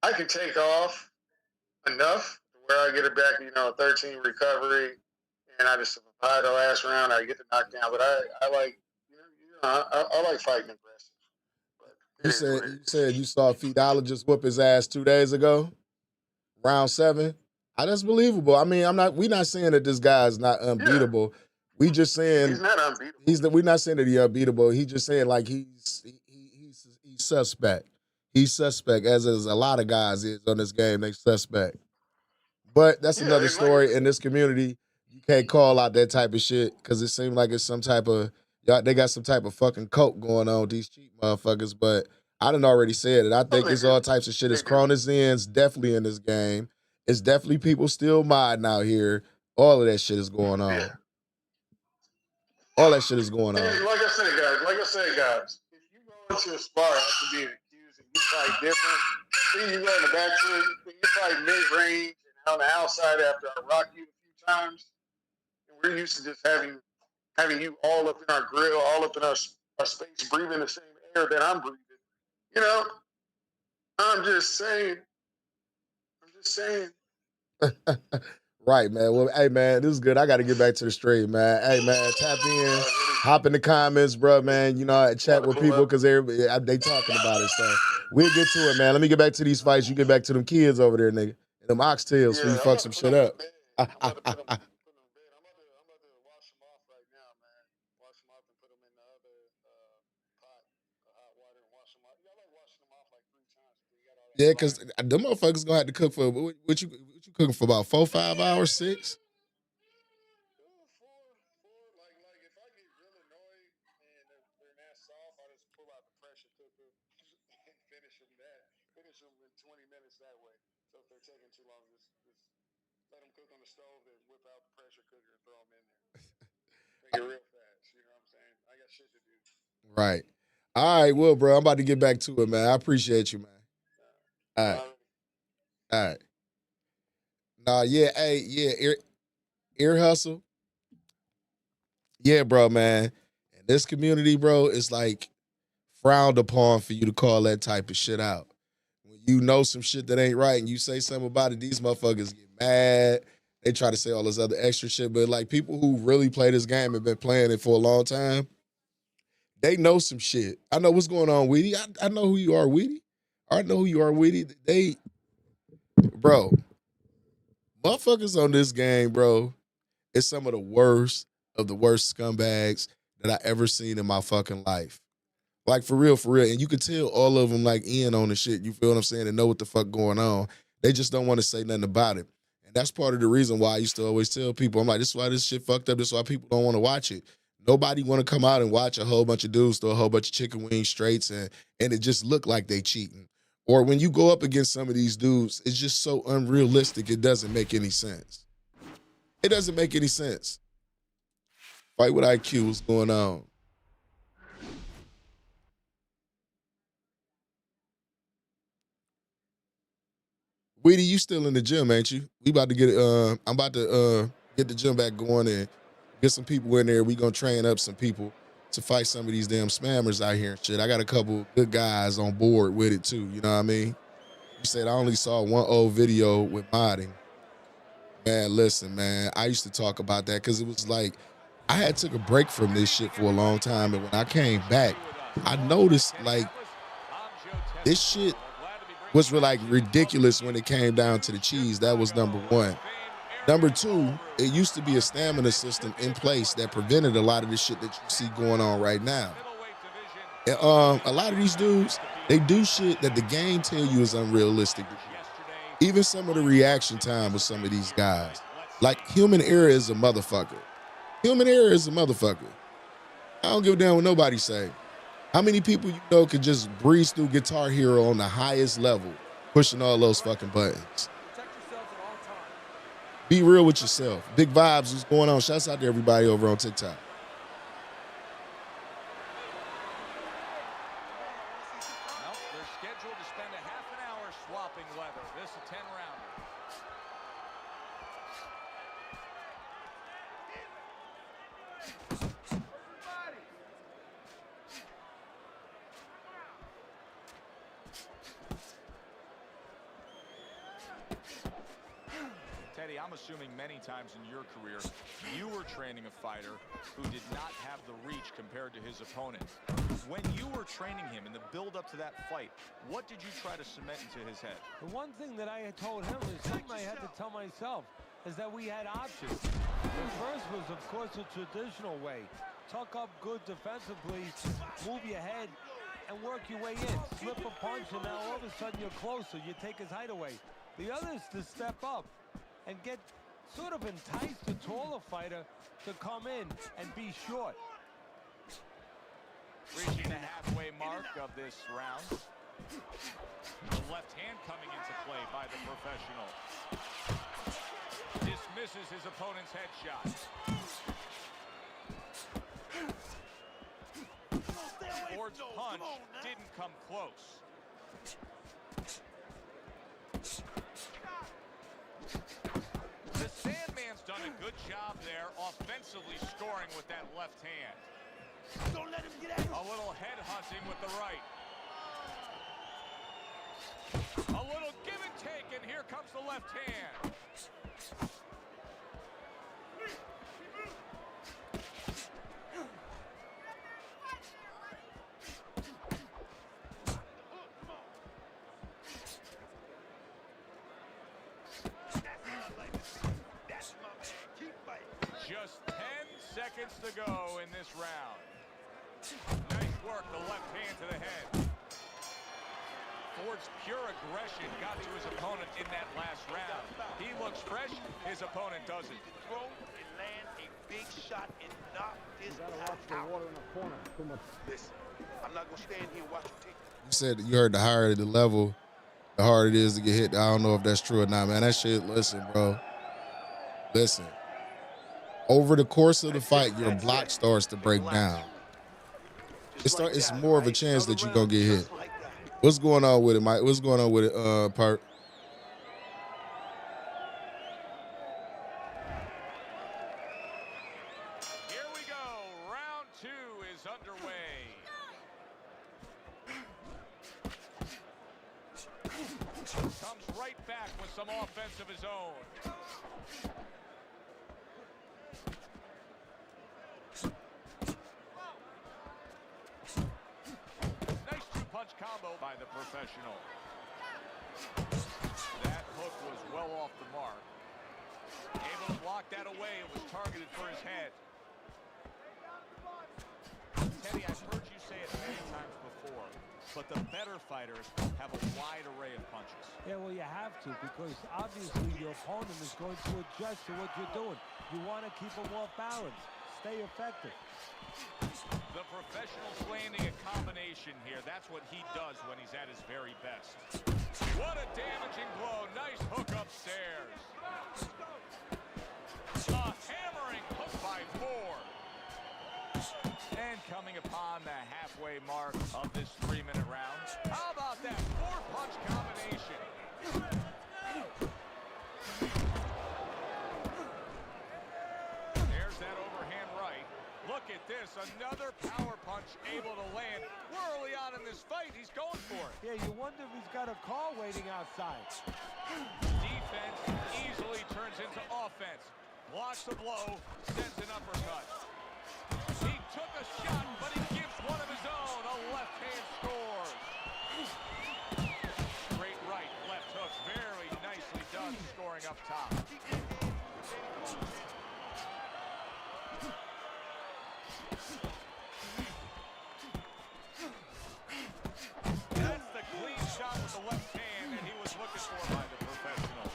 I can take off enough where I get it back, 13 recovery, and I just survive the last round. I get the knockdown, but I like, I like fighting aggressive. You said you saw Fidalogist whoop his ass 2 days ago, round 7. That's believable. I mean, we're not saying that this guy is not unbeatable. Yeah. We just saying he's not unbeatable. We're not saying that he's unbeatable. He's just saying like he's suspect. He's suspect, as is a lot of guys is on this game. They suspect. But that's another story. In this community, you can't call out that type of shit because it seems like it's some type of they got some type of fucking coke going on with these cheap motherfuckers. But I done already said it. I think it's all types of shit. It's Cronus ends definitely in this game. It's definitely people still modding out here. All of that shit is going on. Yeah. All that shit is going on. Like I said, guys, if you go into a spar after being accused and you fight different, then you go in the back foot, when you fight mid-range and on the outside after I rock you a few times, and we're used to just having you all up in our grill, all up in our space, breathing the same air that I'm breathing. You know, I'm just saying. Right, man. Well, hey, man, this is good. I got to get back to the stream, man. Hey, man, tap in, hop in the comments, bro, man. Chat with people because they talking about it. So we'll get to it, man. Let me get back to these fights. You get back to them kids over there, nigga. And them oxtails so you fuck some shit up. Yeah, because them motherfuckers gonna have to cook for what you cooking for about 4, 5 hours, 6? Make it real fast, you know what I'm saying? I got shit to do. Right. All right, well, bro, I'm about to get back to it, man. I appreciate you, man. All right. Nah, yeah, hey, yeah, ear hustle. Yeah, bro, man. In this community, bro, it's like frowned upon for you to call that type of shit out. When you know some shit that ain't right and you say something about it, these motherfuckers get mad. They try to say all this other extra shit, but like people who really play this game and been playing it for a long time, they know some shit. I know what's going on, Weedy. I know who you are, Weedy. I know who you are, Weedy. Bro, motherfuckers on this game, bro, it's some of the worst scumbags that I ever seen in my fucking life. Like, for real, for real. And you could tell all of them, like, in on the shit. You feel what I'm saying? And know what the fuck going on. They just don't want to say nothing about it. And that's part of the reason why I used to always tell people, I'm like, this is why this shit fucked up. This is why people don't want to watch it. Nobody want to come out and watch a whole bunch of dudes throw a whole bunch of chicken wing straights and it just look like they cheating. Or when you go up against some of these dudes, it's just so unrealistic, it doesn't make any sense. It doesn't make any sense. Fight with IQ, what's going on? Weedy, you still in the gym, ain't you? We about to get I'm about to get the gym back going and get some people in there. We gonna train up some people to fight some of these damn spammers out here and shit. I got a couple good guys on board with it too, you know what I mean? You said I only saw one old video with modding. Man, listen, man, I used to talk about that because it was like I had took a break from this shit for a long time, and when I came back, I noticed like this shit was like ridiculous when it came down to the cheese. That was number one. Number two, it used to be a stamina system in place that prevented a lot of the shit that you see going on right now. And, a lot of these dudes, they do shit that the game tell you is unrealistic. Even some of the reaction time with some of these guys. Like, human error is a motherfucker. Human error is a motherfucker. I don't give a damn what nobody say. How many people you know could just breeze through Guitar Hero on the highest level, pushing all those fucking buttons? Be real with yourself. Big Vibes, what's going on? Shouts out to everybody over on TikTok. Well, they're scheduled to spend a half an hour swapping leather. This is a 10-rounder. Teddy, I'm assuming many times in your career, you were training a fighter who did not have the reach compared to his opponent. When you were training him in the build-up to that fight, what did you try to cement into his head? The one thing that I had told him is something I had to tell myself, is that we had options. The first was, of course, the traditional way. Tuck up good defensively, move your head, and work your way in. Slip a punch, and now all of a sudden you're closer. You take his height away. The other is to step up and get sort of entice the taller fighter to come in and be short. Reaching the halfway mark of this round. The left hand coming into play by the professional. Dismisses his opponent's headshot. Ford's punch didn't come close. The Sandman's done a good job there, offensively scoring with that left hand. Don't let him get at you. A little head hunting with the right. A little give and take, and here comes the left hand. Just 10 seconds to go in this round. Nice work, the left hand to the head. Ford's pure aggression got to his opponent in that last round. He looks fresh, his opponent doesn't. Throw and land a big shot and knock this guy out. Listen, I'm not gonna stand here and watch you take. You said you heard the higher the level, the harder it is to get hit. I don't know if that's true or not, man. That shit, listen, bro. Listen. Over the course of the fight, your block starts to break down. It's more of a chance that you're going to get hit. What's going on with it, Mike? What's going on with it, Park? Here we go. Round 2 is underway. Comes right back with some offense of his own. Nice two-punch combo by the professional. That hook was well off the mark. Able to block that away. It was targeted for his head. Teddy, I've heard you say it many times but the better fighters have a wide array of punches. Yeah, well, you have to, because obviously your opponent is going to adjust to what you're doing. You want to keep them off balance. Stay effective. The professional's landing a combination here. That's what he does when he's at his very best. What a damaging blow. Nice hook upstairs. A hammering hook by Ford. And coming upon the halfway mark of this 3-minute round. How about that 4-punch combination? There's that overhand right. Look at this, another power punch able to land. We're early on in this fight. He's going for it. Yeah, you wonder if he's got a car waiting outside. Defense easily turns into offense. Blocks the blow, sends an uppercut. He took a shot, but he gives one of his own. A left hand scores. Straight right, left hook. Very nicely done, scoring up top. That's the clean shot with the left hand that he was looking for by the professional.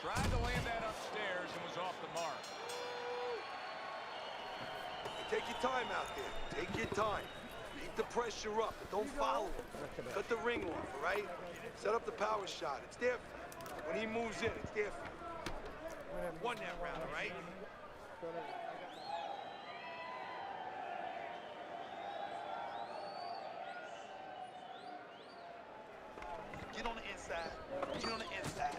Tried to land that upstairs and was off the mark. Take your time out there. Take your time. Keep the pressure up, but don't follow him. Cut the ring off, all right? Set up the power shot. It's there for you. When he moves in, it's there for you. Won that round, all right? Get on the inside. Get on the inside.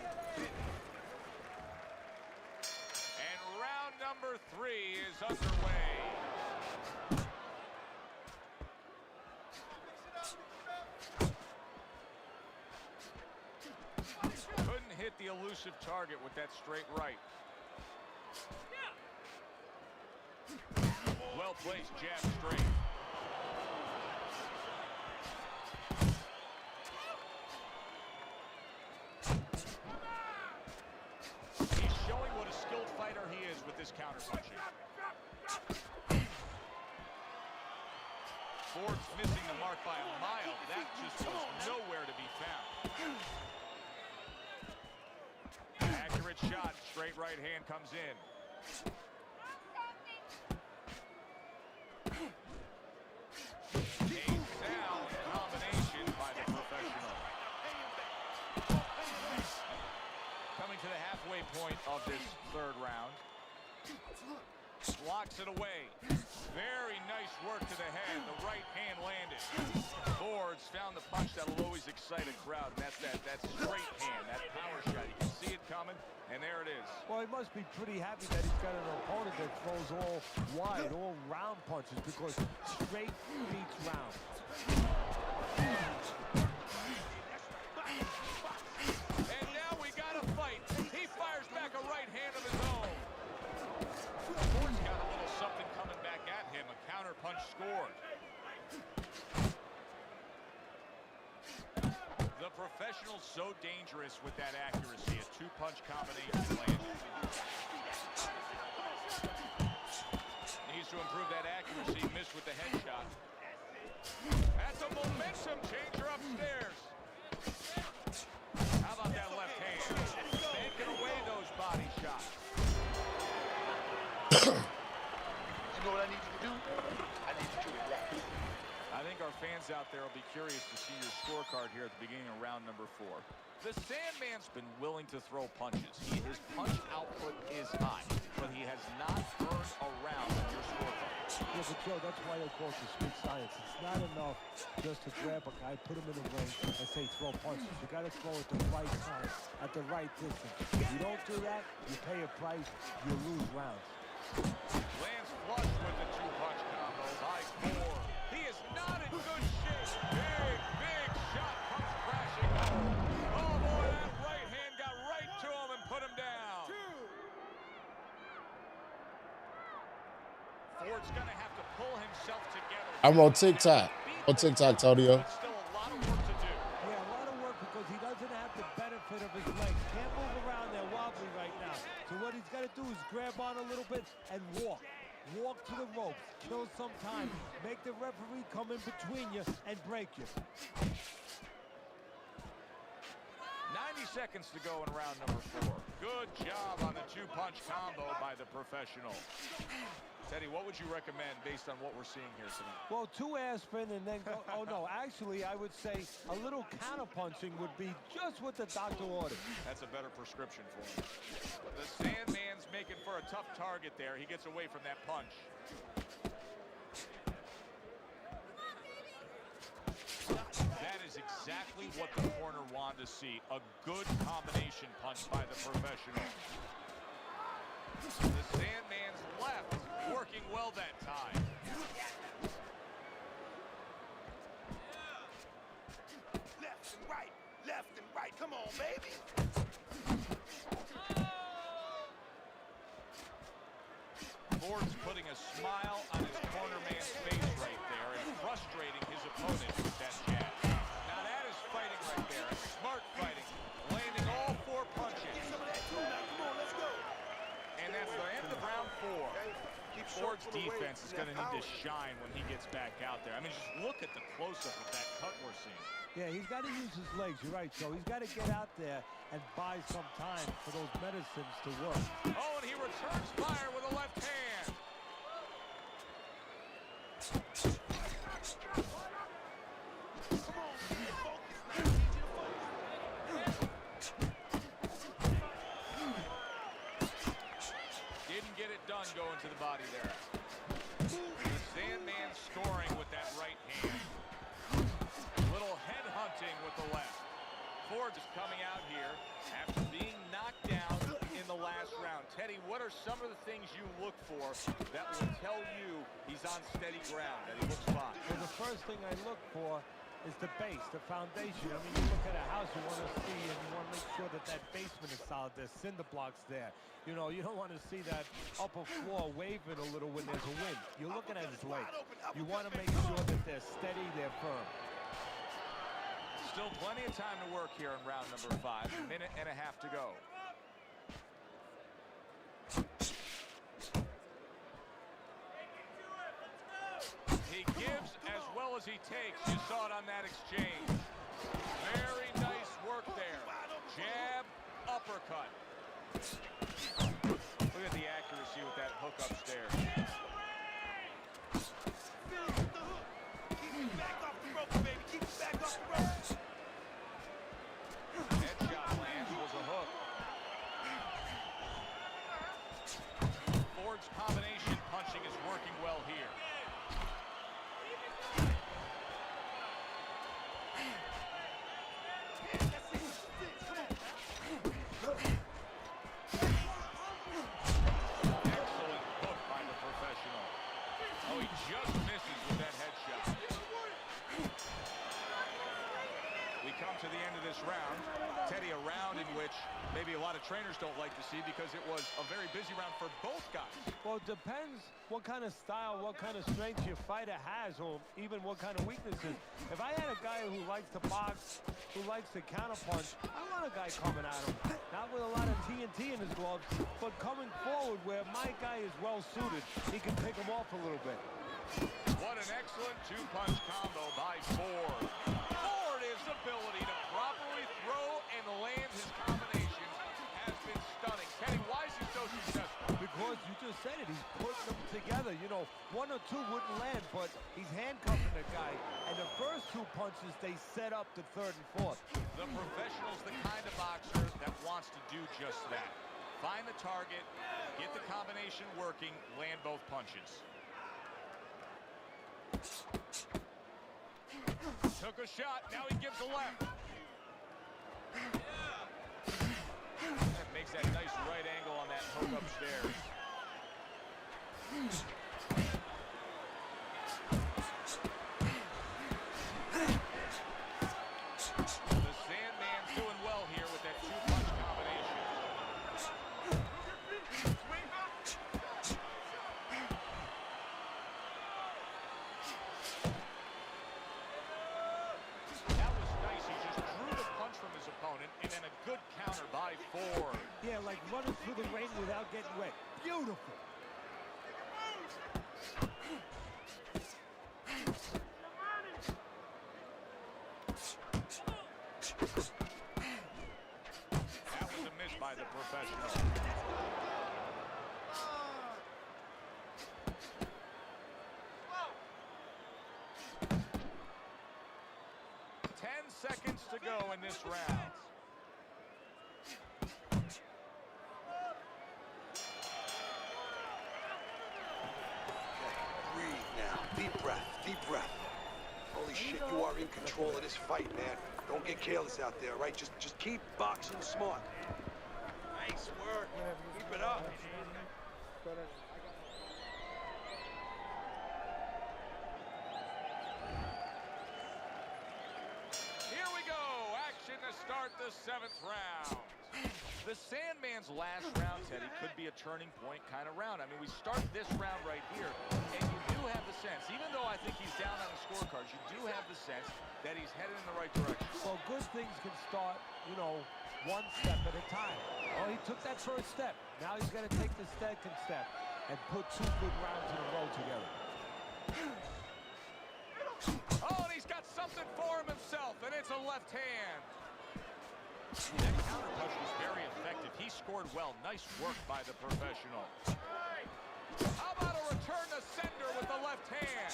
And round number 3 is underway. Couldn't hit the elusive target with that straight right. Well placed jab straight. He's showing what a skilled fighter he is with this counterpunching. Ford's missing the mark by a mile. That just was nowhere to be found. Accurate shot. Straight right hand comes in. A sound combination by the professional. Coming to the halfway point of this 3rd round. Blocks it away. Very nice work to the head. The right hand landed. Ford's found the punch that'll always excite a crowd, and that's that straight hand, that power shot. You can see it coming, and there it is. Well, he must be pretty happy that he's got an opponent that throws all wide, all round punches, because straight beats round. And now we got a fight. He fires back a right hand of his own. Ford's got a little something coming back at him. A counter punch scored. The professional's so dangerous with that accuracy. A 2-punch combination landed. Needs to improve that accuracy. Missed with the headshot. That's a momentum changer upstairs. How about that left hand? Banking away those body shots. You know what I need you to do? I need you to relax. I think our fans out there will be curious to see your scorecard here at the beginning of round number 4. The Sandman's been willing to throw punches. His punch output is high, but he has not earned a round on your scorecard. Yeah, but Joe, that's why they call it the street science. It's not enough just to grab a guy, put him in the ring, and say throw punches. You got to throw at the right time, at the right distance. If you don't do that, you pay a price, you lose rounds. Lands flush with the 2-punch combo by Ford. He is not in good shape. Big shot comes crashing home. Oh boy, that right hand got right to him and put him down. Ford's gonna have to pull himself together. I'm on TikTok. On TikTok, Tonio. Still a lot of work to do. Yeah, a lot of work because he doesn't have the benefit of his legs. Can't move around there wobbly right now. So what he's got to do is grab on a little bit and walk. walk to the ropes, kill some time, make the referee come in between you and break you. 90 seconds to go in round number 4. Good job on the two-punch combo by the professional. Teddy, what would you recommend based on what we're seeing here tonight? Well, 2 air spin and then go. Oh, no, actually, I would say a little counter-punching would be just what the doctor ordered. That's a better prescription for him. The Sandman's making for a tough target there. He gets away from that punch. That is exactly what the corner wanted to see. A good combination punch by the professional. The Sandman's left, working well that time. Left and right. Come on, baby. Ford's putting a smile on his corner man's face right there and frustrating his opponent with that jab. Now that is fighting right there. Smart fighting. Landing all 4 punches. And that's the end of round 4. Ford's defense is going to need to shine when he gets back out there. I mean, just look at the close-up of that cut we're seeing. Yeah, he's got to use his legs. You're right, so he's got to get out there and buy some time for those medicines to work. Oh, and he returns fire with a left hand. Didn't get it done going to the body there. The Sandman scoring with that right hand. Little head hunting with the left. Ford is coming out here after being knocked down in the last round. Teddy, what are some of the things you look for that will tell you he's on steady ground, that he looks fine? Well, the first thing I look for is the base, the foundation. I mean, you look at a house, you want to see, and you want to make sure that that basement is solid. There's cinder blocks there. You know, you don't want to see that upper floor waving a little when there's a wind. You're looking at his legs. You want to make sure that they're steady, they're firm. Still plenty of time to work here in round number 5. A minute and a half to go. He gives as well as he takes. You saw it on that exchange. Very nice work there. Jab, uppercut. Look at the accuracy with that hook upstairs. Keep it back off the ropes, baby. Keep it back off the ropes. Headshot lands was a hook. Ford's combination punching is working well here. Excellent hook by the professional. Oh, he just misses with that headshot. We come to the end of this round. Teddy, a round in which maybe a lot of trainers don't like to see because it was a very busy round for both guys. Well, it depends what kind of style, what kind of strength your fighter has, or even what kind of weaknesses. If I had a guy who likes to box, who likes to counterpunch, I want a guy coming at him. Not with a lot of TNT in his gloves, but coming forward where my guy is well suited. He can pick him off a little bit. What an excellent two-punch combo by Ford. His ability to properly throw and land his combinations has been stunning. Teddy, why is he so successful? Because you just said it, he's putting them together. You know, 1 or 2 wouldn't land, but he's handcuffing the guy. And the first 2 punches, they set up the 3rd and 4th. The professional's the kind of boxer that wants to do just that. Find the target, get the combination working, land both punches. Took a shot, now he gives a left. That makes that nice right angle on that hook upstairs. The Sandman's doing well here with that two-punch combination. That was nice. He just drew the punch from his opponent, and then a good counter by Ford. Yeah, like running through the rain without getting wet. Beautiful. That was a miss by the professional. 10 seconds to go in this round. Breathe now. Deep breath. Deep breath. Holy shit, you are in control of this fight, man. Don't get careless out there, all right? Just keep boxing smart. Nice work. Keep it up. Here we go. Action to start the 7th round. The Sandman's last round, Teddy, could be a turning point kind of round. I mean, we start this round right here, and you do have the sense, even though I think he's down on the scorecards, you do have the sense that he's headed in the right direction. Well, good things can start, you know, one step at a time. Well, he took that first step. Now he's got to take the second step and put 2 good rounds in a row together. Oh, and he's got something for himself, and it's a left hand. That counter punch was very effective. He scored well. Nice work by the professional. How about a return to sender with the left hand?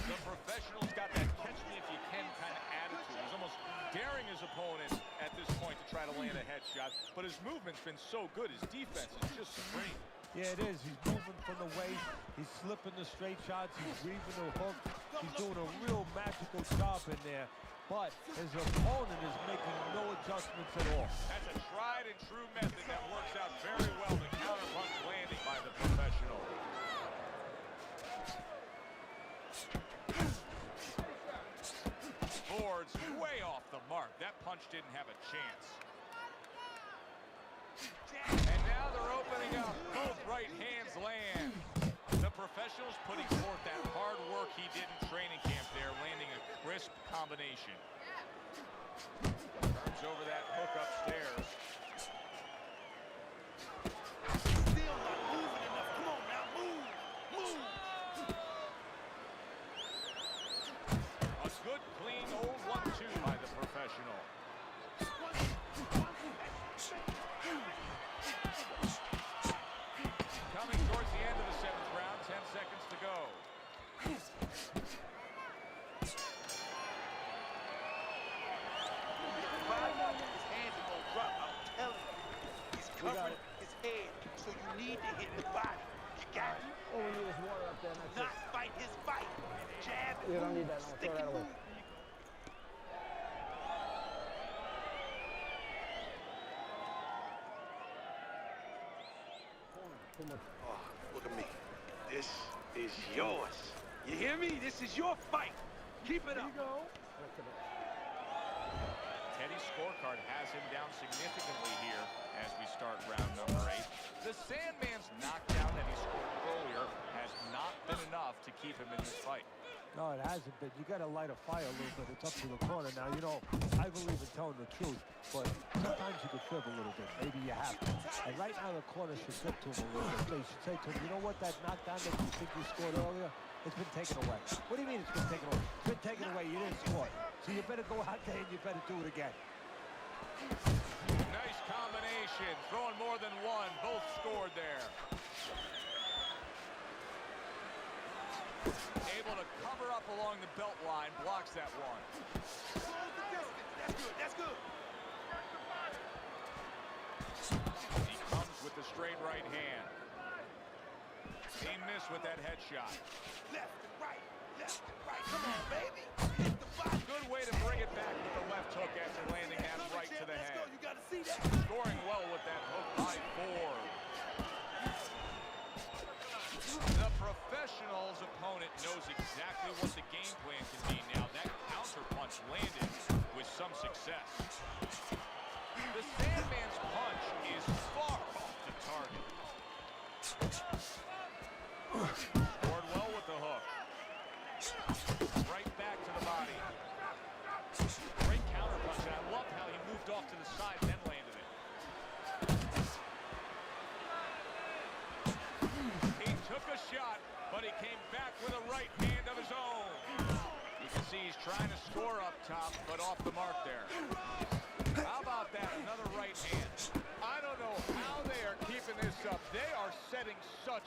The professional's got that catch-me-if-you-can kind of attitude. He's almost daring his opponent at this point to try to land a headshot, but his movement's been so good. His defense is just supreme. Yeah, it is. He's moving from the waist. He's slipping the straight shots. He's weaving the hook. He's doing a real magical job in there. But his opponent is making no adjustments at all. That's a tried and true method that works out very well. The counter punch landing by the professional. Ford's way off the mark. That punch didn't have a chance. And now they're opening up. Both right hands land. The professional's putting forth that hard work he did in training camp there, landing a crisp combination. Turns over that hook upstairs. Still not moving enough. Come on now, move. Move. A good, clean, old 1-2 by the professional. Coming towards the end of the 7th round, 10 seconds to go. His hands are gonna drop, I'm telling you. He's covering his head, so you need to hit the body. You got it? All we need is water up there, and that's Not fight his fight. Jab and You don't move. need that, no, Stick throw that and away. move. Oh, look at me. This is yours. You hear me? This is your fight. Keep it up. Teddy's scorecard has him down significantly here as we start round number 8. The Sandman's knockdown that he scored earlier has not been enough to keep him in this fight. No, it hasn't been. You got to light a fire a little bit. It's up to the corner. Now, you know, I believe in telling the truth, but sometimes you could fib a little bit. Maybe you have to. And right now, the corner should get to him a little bit. They should say to him, you know what, that knockdown that you think you scored earlier, it's been taken away. What do you mean it's been taken away? It's been taken away. You didn't score it. So you better go out there and you better do it again. Nice combination. Throwing more than one. Both scored there. Able to cover up along the belt line. Blocks that one. Close the distance. That's good. That's good. He comes with the straight right hand. He missed with that headshot. Left and right. Left and right. Come on, baby. Hit the body. Good way to bring it back with the left hook after landing that right to the Let's go. head. You got to see that. Scoring well with that hook by Ford. The professional's opponent knows exactly what the game plan can be now. That counter punch landed with some success. The Sandman's punch is far off the target. Scored well with the hook. Right back to the body. Great counter punch, and I love how he moved off to the side and then landed it. He took a shot, but he came back with a right hand of his own. can see he's trying to score up top, but off the mark there. How about that? Another right hand. I don't know how they are keeping this up. They are setting such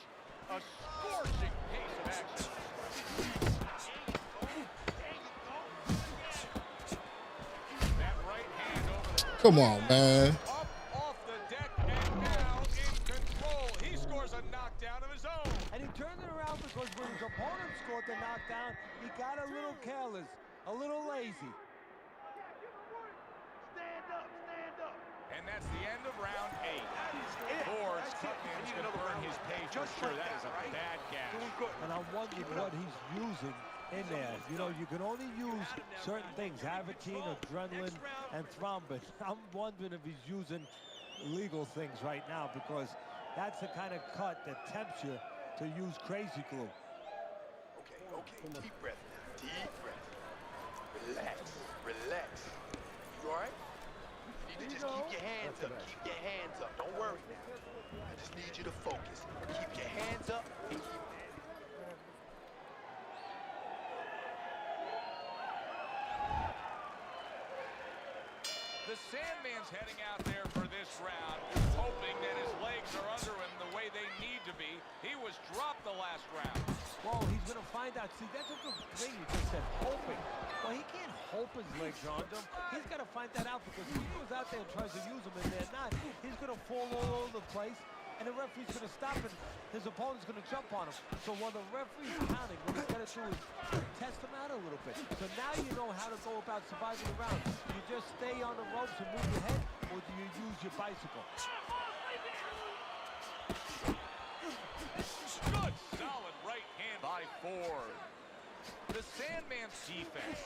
a scorching pace of action. That right hand over the... Come on, man. Up off the deck and now in control. He scores a knockdown of his own. And he turned it around because when his opponent scored the knockdown, he got a little careless, a little lazy. Stand up, stand up. And that's the end of round 8. Ford's cutting in. He's going to burn his page for sure. That is a bad gash. And I'm wondering what he's using in there. You know, you can only use certain things, Avitine, adrenaline, and thrombin. I'm wondering if he's using illegal things right now because that's the kind of cut that tempts you to use crazy glue. Okay, deep breath now, deep breath. Relax, relax. You all right? You need to just keep your hands up, keep your hands up. Don't worry now. I just need you to focus. Keep your hands up and keep... The Sandman's heading out there for this round, hoping that his legs are under him the way they need to be. He was dropped the last round. Well, he's going to find out. See, that's a good thing you just said, hoping. Well, he can't hope his legs are under him. He's got to find that out because if he goes out there and tries to use them and they're not, he's going to fall all over the place. And the referee's going to stop and his opponent's going to jump on him. So while the referee's counting, what he's got to do is test him out a little bit. So now you know how to go about surviving the round. You just stay on the ropes and move your head, or do you use your bicycle? Good, solid right hand by Ford. The Sandman's defense,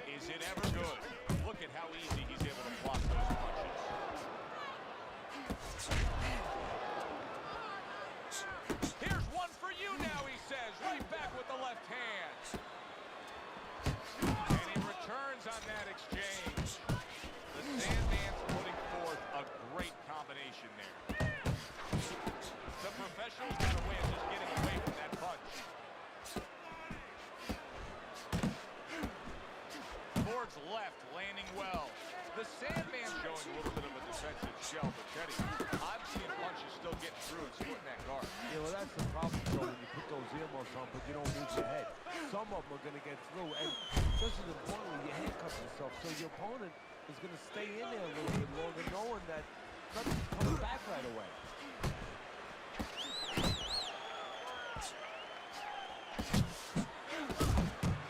is it ever good? Look at how easy he's able to block those punches. Here's one for you now, he says, right back with the left hand. And he returns on that exchange. The Sandman's putting forth a great combination there. The professionals got a way of just getting away from that punch. Ford's left landing well. The Sandman showing a little bit of a defensive shell, but Teddy, I'm seeing punches still getting through and splitting that guard. Yeah, well, that's the problem, Joe, when you put those earmuffs on, but you don't move your head. Some of them are going to get through, and just as importantly, you handcuff yourself, so your opponent is going to stay in there a little bit longer, knowing that nothing's coming back right away.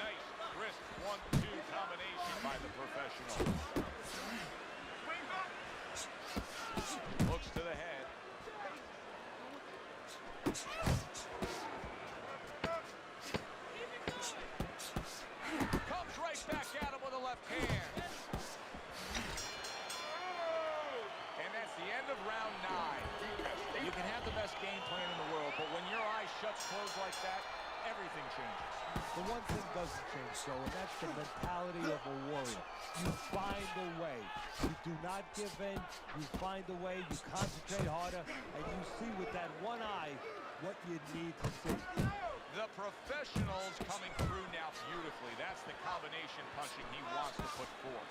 Nice, crisp 1-2 combination by the professional. Looks to the head. Comes right back at him with a left hand. And that's the end of round 9. You can have the best game plan in the world, but when your eyes shut closed like that, everything changes. The one thing doesn't change, Joe, and that's the mentality of a warrior. You find a way. You do not give in. You find a way. You concentrate harder, and you see with that one eye what you need to see. The professionals coming through now beautifully. That's the combination punching he wants to put forth.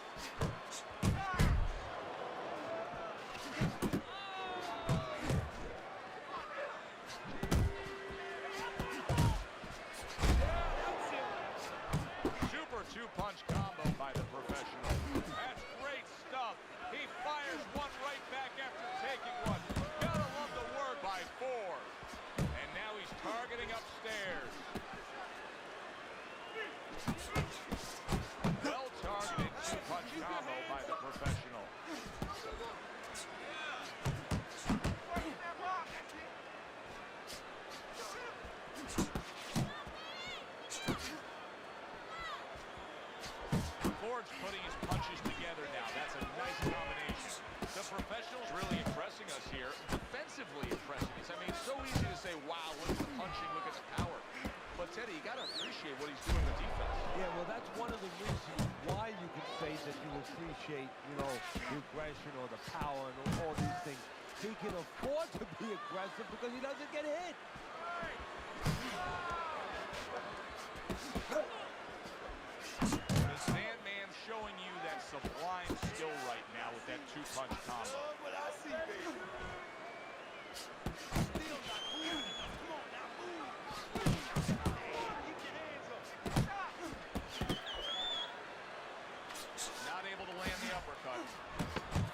Super two-punch combo by the professional. That's great stuff. He fires one right back after taking one. Gotta love the work by Ford. And now he's targeting upstairs. Well-targeted two-punch combo by the professional. Ford's putting his punches together now. That's a nice combination. The professionals really impressing us here. Defensively impressing us. I mean, it's so easy to say, wow, look at the punching, look at the power. But, Teddy, you got to appreciate what he's doing with defense. Yeah, well, that's one of the reasons why you can say that you appreciate, you know, the aggression or the power and all these things. He can afford to be aggressive because he doesn't get hit. punch combo. What I see, baby. Still not moving. Come on now, move. Keep your hands up. Not able to land the uppercut.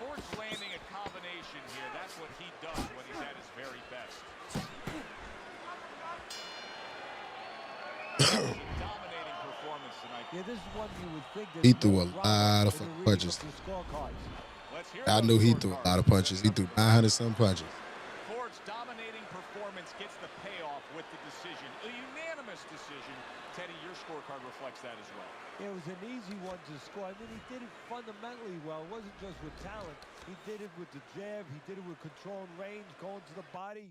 Ford's landing a combination here. That's what he does when he's at his very best. Dominating performance tonight. Yeah, this is one you would think that He threw a lot of fucking punches. I knew he threw a lot of punches. He threw 900-some punches. Ford's dominating performance gets the payoff with the decision. A unanimous decision. Teddy, your scorecard reflects that as well. It was an easy one to score. I mean, he did it fundamentally well. It wasn't just with talent. He did it with the jab. He did it with control and range, going to the body.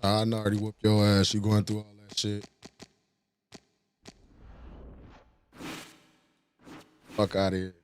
I already whooped your ass. You going through all that shit. Fuck out of here.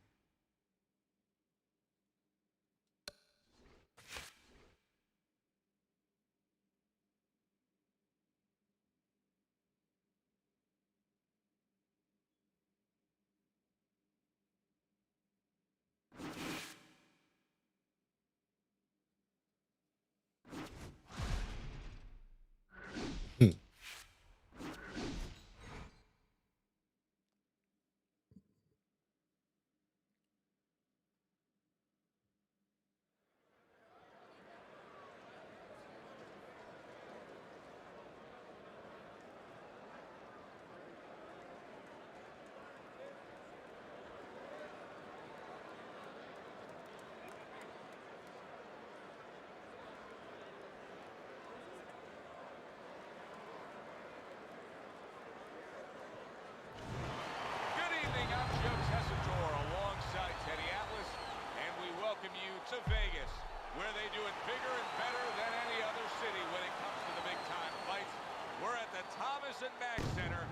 To Vegas, where they do it bigger and better than any other city when it comes to the big-time fights. We're at the Thomas & Mack Center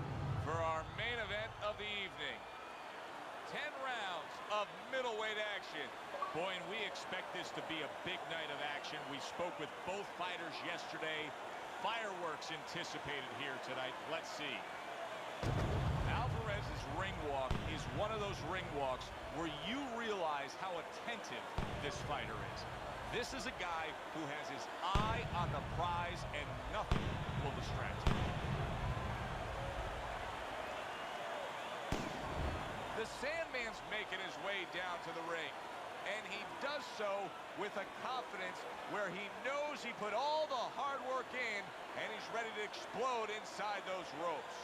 for our main event of the evening. 10 rounds of middleweight action. Boy, and we expect this to be a big night of action. We spoke with both fighters yesterday. Fireworks anticipated here tonight. Let's see. Alvarez's ring walk is one of those ring walks where you realize how attentive this fighter is. This is a guy who has his eye on the prize and nothing will distract him. The Sandman's making his way down to the ring, and he does so with a confidence where he knows he put all the hard work in and he's ready to explode inside those ropes.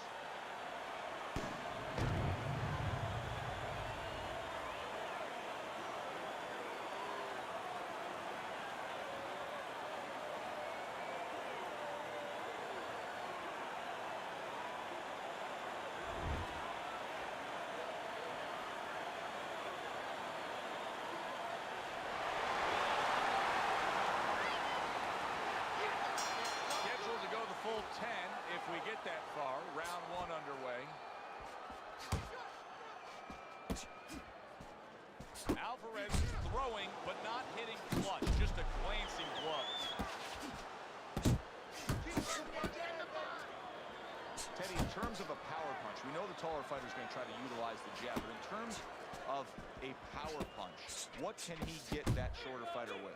Full 10 if we get that far. Round one underway. Alvarez throwing but not hitting clutch, just a glancing glove. Teddy, in terms of a power punch, we know the taller fighter is going to try to utilize the jab, but in terms of a power punch, what can he get that shorter fighter with?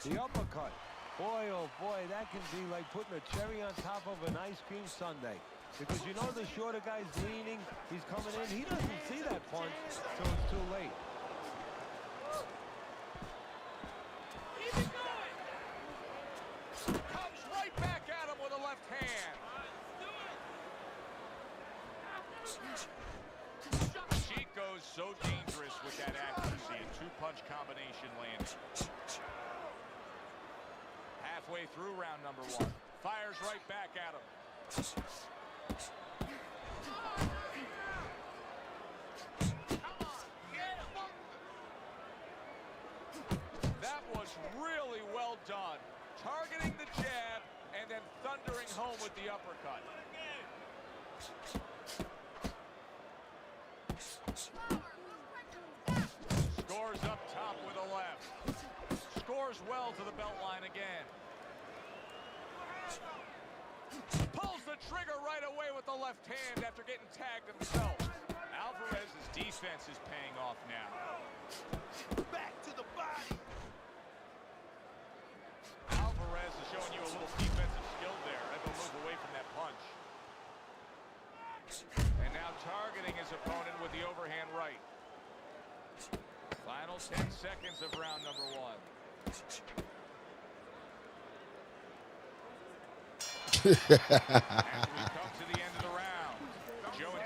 The uppercut. Boy, oh boy, that can be like putting a cherry on top of an ice cream sundae. Because you know the shorter guy's leaning, he's coming in, he doesn't see that punch, so it's too late. Comes right back at him with a left hand. Chico's so dangerous with that accuracy, a two-punch combination landing. Halfway through round number one. Fires right back at him. That was really well done. Targeting the jab and then thundering home with the uppercut. Scores up top with a left. Scores well to the belt line again. Pulls the trigger right away with the left hand after getting tagged himself. Alvarez's defense is paying off now. Back to the body. Alvarez is showing you a little defensive skill there. Able to move away from that punch. And now targeting his opponent with the overhand right. Final 10 seconds of round number 1.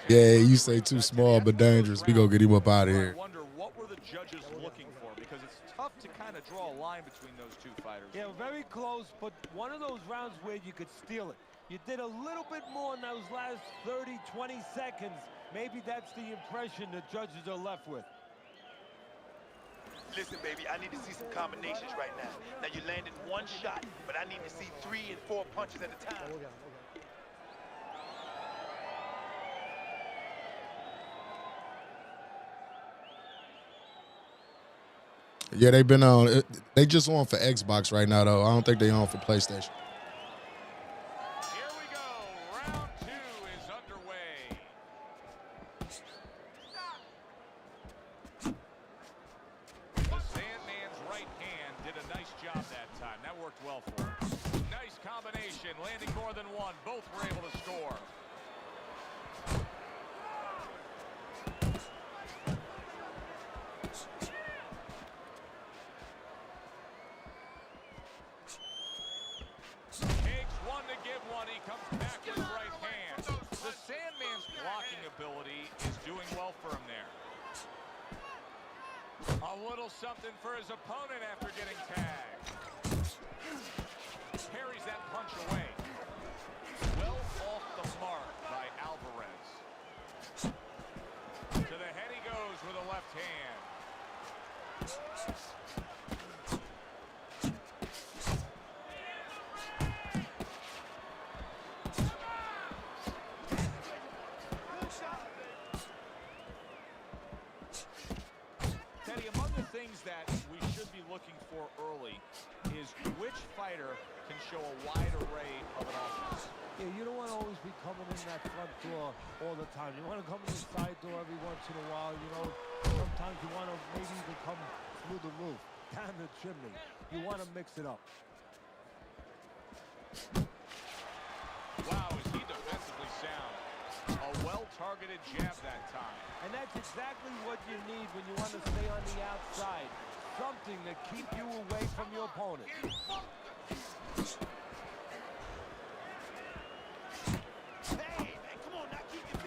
Yeah, you say too small but dangerous. We gonna get him up out of here. I wonder what were the judges looking for, because it's tough to kind of draw a line between those two fighters. Yeah, very close, but one of those rounds where you could steal it. You did a little bit more in those last 30, 20 seconds. Maybe that's the impression the judges are left with. Listen, baby, I need to see some combinations right now. Now, you landed one shot, but I need to see 3 and 4 punches at a time. Yeah, they've been on. They just on for Xbox right now, though. I don't think they on for PlayStation. Here we go. Round 2 is underway. The Sandman's right hand did a nice job that time. That worked well for him. Nice combination, landing more than one. Both were able to score. Takes one to give one. He comes back with right hand. The Sandman's blocking ability is doing well for him there. A little something for his opponent after getting tagged. Parries that punch away. Well off the mark by Alvarez. To the head he goes with a left hand. Teddy, among the things that we should be looking for early is which fighter can show a wide array of an offense. Yeah, you don't want to always be coming in that front door all the time. You want to come in the side door every once in a while. You know, sometimes you want to maybe even come through the roof, down the chimney. You want to mix it up. Wow, is he defensively sound. A well-targeted jab that time. And that's exactly what you need when you want to stay on the outside. Something to keep you away from your opponent.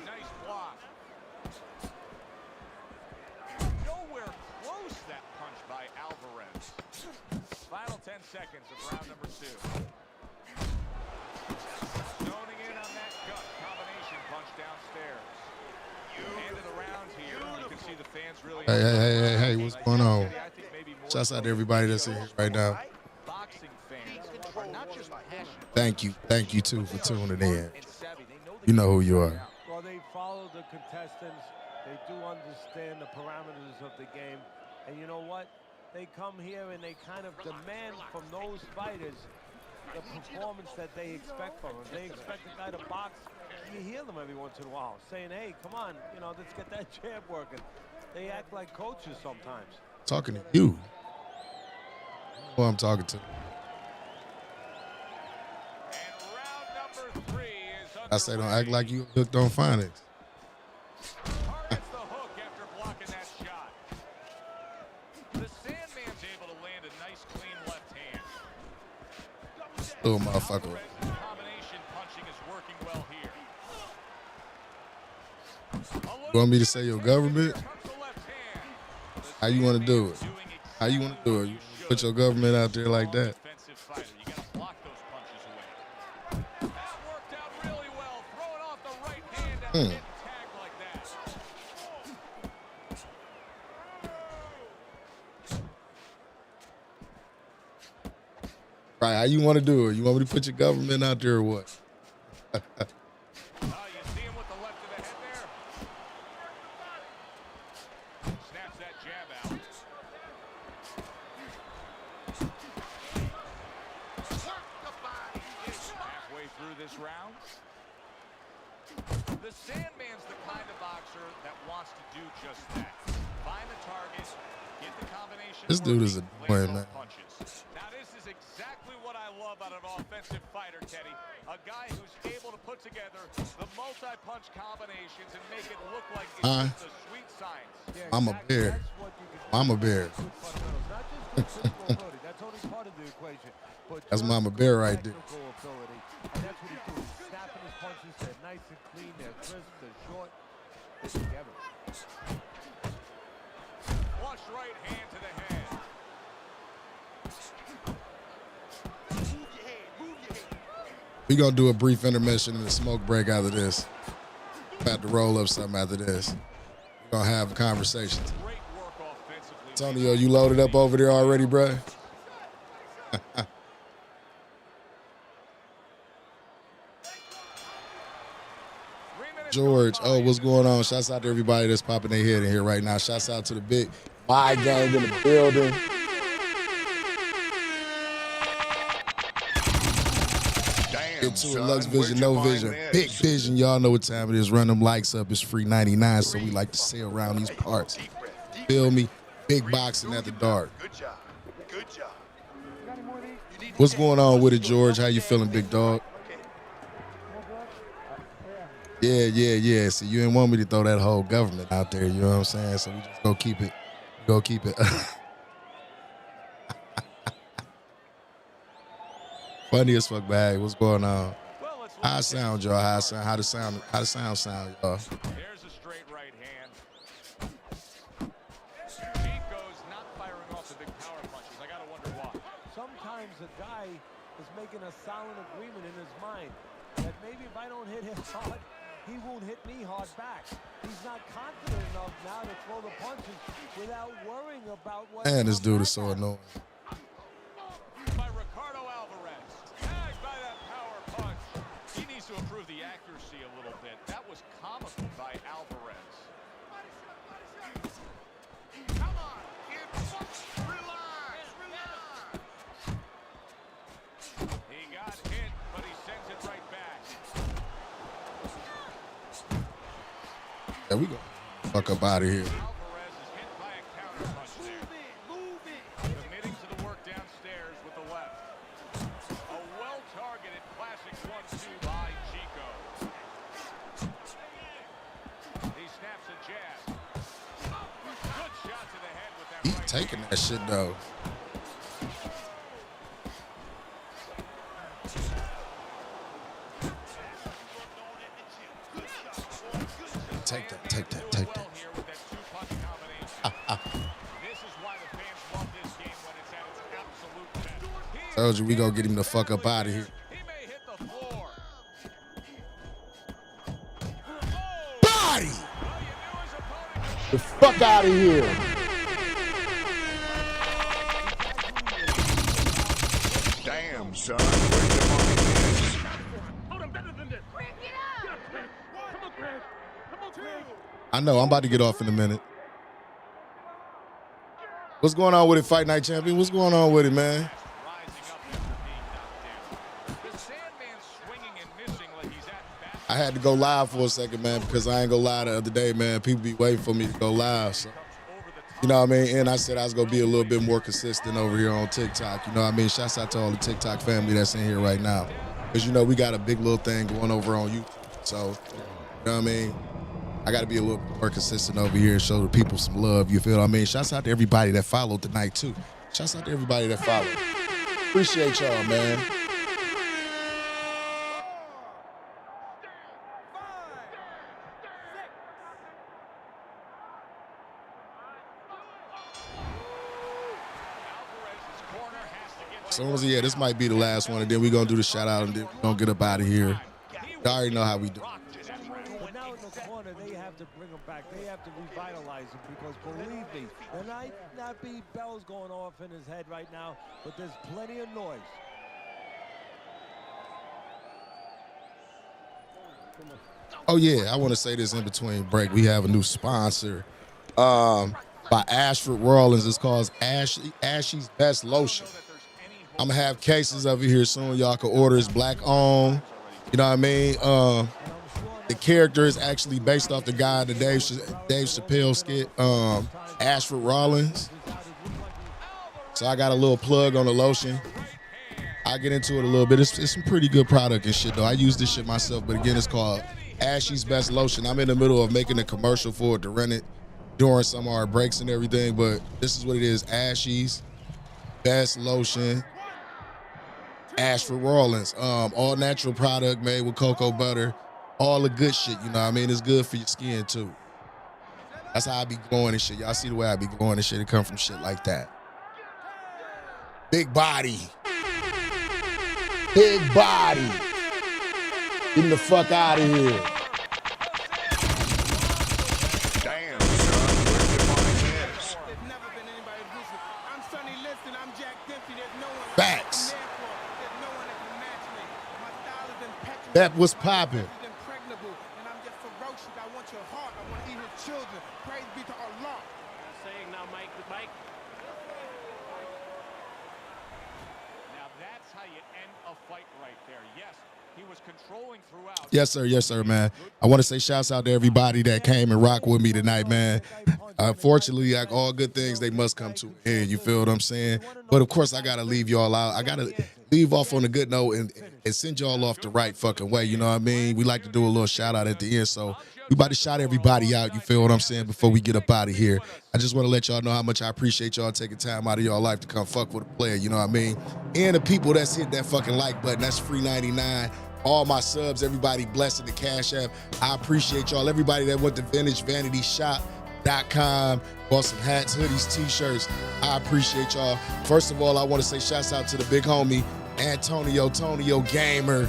Nice block. Nowhere close that punch by Alvarez. Final 10 seconds of round number 2. Zoning in on that gut combination punch downstairs. End of the round here. You can see the fans really. Hey, what's going on? Shouts out to everybody that's in here right now. Boxing fans are not just passionate. Thank you too for tuning in. You know who you are. Well, they follow the contestants. They do understand the parameters of the game. And you know what? They come here and they kind of demand from those fighters the performance that they expect from them. They expect a guy to box. You hear them every once in a while saying, hey, come on, you know, let's get that jab working. They act like coaches sometimes. Talking to you. Who I'm talking to. I say don't act like you hooked on phonics. Targets the hook after blocking that shot. The Sandman's able to land a nice clean left hand. Little motherfucker. Combination punching is working well here. You want me to say your government? How you want to do it? How you want to do it? You put your government out there like that? Defensive fighter. You got to block those punches away. That worked out really well. Throwing off the right hand after getting tagged like that. Right, how you want to do it? You want me to put your government out there or what? You see him with this round. The Sandman's the kind of boxer that wants to do just that. Find the target, get the combination. This dude is annoying, man. Punches. Now this is exactly what I love out of an offensive fighter, Teddy. A guy who's able to put together the multi-punch combinations and make it look like it's just a sweet science. I'm a bear. I'm a bear. That's only part of the equation. That's Mama Bear right there. And that's what he's doing. He's snapping his punches. They're nice and clean. They're crisp. They're short. They're together. Flush right hand to the head. We're going to do a brief intermission and a smoke break after this. About to roll up something after this. We're going to have a conversation. Antonio, you loaded up over there already, bro? George, oh, what's going on? Shouts out to everybody that's popping their head in here right now. Shouts out to the big My Gang in the building. Get to it, Lux Vision, No Vision, Big Vision. Y'all know what time it is. Run them likes up. It's free 99, so we like to say around these parts. Feel me? Big boxing at the dark. Good job. Good job. What's going on with it, George? How you feeling, big dog? Yeah. See, you didn't want me to throw that whole government out there, you know what I'm saying? So we just go keep it. Funny as fuck, bag. What's going on? How I sound, y'all? How the sound sound, y'all? There's a straight right hand. Chico's not firing off the big power punches. I gotta wonder why. Sometimes a guy is making a solid agreement in his mind that maybe if I don't hit him hard, he won't hit me hard back. He's not confident enough now to throw the punches without worrying about what. Man, this dude is so annoying. By Ricardo Alvarez. Tagged by that power punch. He needs to improve the accuracy a little bit. That was comical by Alvarez. Come on, kid. Relax. He got hit, but he sends it right back. Yeah, we go fuck up out of here. Alvarez is hit by a counter punch there. Move it. Committing to the work downstairs with the left. A well-targeted classic 1-2 by Chico. He snaps a jab. Good shot to the head with that He's right taking hand. that shit, though. Take that. Well here with that two-punch combination. This is why the fans love this game when it's at its absolute best. Told you we gonna get him the fuck up out of here. He may hit the floor. Body! The fuck out of here. Damn, son. Where'd you find this? Hold on, better than this. Craig, get up! Craig. Come on, Craig. Come on, Craig. I know, I'm about to get off in a minute. What's going on with it, Fight Night Champion? What's going on with it, man? Rising up after being knocked down. The Sandman swinging and missing like he's at bat. I had to go live for a second, man, because I ain't gonna lie the other day, man. People be waiting for me to go live. So, you know what I mean? And I said I was gonna be a little bit more consistent over here on TikTok. You know what I mean? Shouts out to all the TikTok family that's in here right now. Because, you know, we got a big little thing going over on YouTube. So, you know what I mean? I got to be a little bit more consistent over here and show the people some love. You feel what I mean? Shouts out to everybody that followed tonight, too. Shouts out to everybody that followed. Appreciate y'all, man. So, yeah, this might be the last one, and then we're going to do the shout-out, and then we're going to get up out of here. Y'all already know how we do. But now in the corner, they have to bring them back. They have to revitalize him because, believe me, there might not be bells going off in his head right now, but there's plenty of noise. Oh, yeah, I want to say this in between break. We have a new sponsor by Ashford Rawlins. It's called Ashley's Best Lotion. I'm going to have cases of it here soon. Y'all can order. It's black owned. You know what I mean? The character is actually based off the guy, the Dave Chappelle skit, Ashford Rollins. So I got a little plug on the lotion. I get into it a little bit. It's some pretty good product and shit, though. I use this shit myself, but again, it's called Ashy's Best Lotion. I'm in the middle of making a commercial for it to rent it during some of our breaks and everything, but this is what it is, Ashy's Best Lotion. Ashford Rollins, all natural product made with cocoa butter, all the good shit, you know what I mean? It's good for your skin too. That's how I be glowing and shit. Y'all see the way I be glowing and shit? It come from shit like that. Big body. Big body. Get the fuck out of here. Damn, son, where'd you find this? Facts. That was popping. Saying now, Mike. Now that's how you end a fight right there. Yes, he was controlling throughout. Yes, sir, man. I want to say shouts out to everybody that came and rocked with me tonight, man. Unfortunately, like all good things, they must come to an end. You feel what I'm saying? But of course, I gotta leave y'all out. I gotta leave off on a good note and send y'all off the right fucking way. You know what I mean? We like to do a little shout out at the end, so we about to shout everybody out. You feel what I'm saying? Before we get up out of here, I just want to let y'all know how much I appreciate y'all taking time out of y'all life to come fuck with a player. You know what I mean? And the people that's hit that fucking like button. That's free 99. All my subs, everybody blessed in the Cash App. I appreciate y'all. Everybody that went to VintageVanityShop.com, bought some hats, hoodies, t-shirts. I appreciate y'all. First of all, I want to say shouts out to the big homie, Antonio Gamer.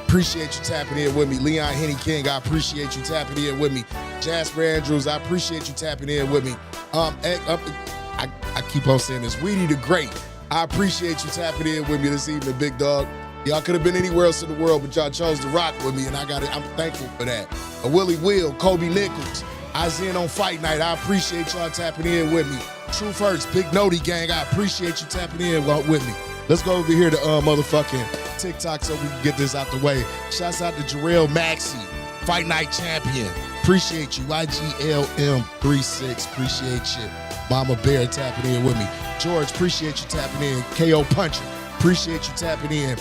Appreciate you tapping in with me. Leon Henny King, I appreciate you tapping in with me. Jasper Andrews, I appreciate you tapping in with me. I keep on saying this. Weedy the Great, I appreciate you tapping in with me this evening, big dog. Y'all could have been anywhere else in the world, but y'all chose to rock with me, and I'm thankful for that. Willie Will, Kobe Nichols, Isaiah on Fight Night, I appreciate y'all tapping in with me. Truth Hurts, Big Noti Gang, I appreciate you tapping in with me. Let's go over here to motherfucking TikTok so we can get this out the way. Shouts out to Jarrell Maxey, Fight Night Champion. Appreciate you. IGLM36, appreciate you. Mama Bear tapping in with me. George, appreciate you tapping in. KO Puncher, appreciate you tapping in.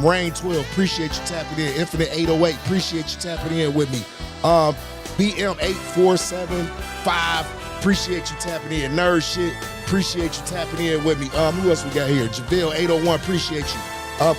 Rain 12, appreciate you tapping in. Infinite 808, appreciate you tapping in with me. BM8475, appreciate you tapping in. Nerd Shit, appreciate you tapping in with me. Who else we got here? JaVale 801, appreciate you.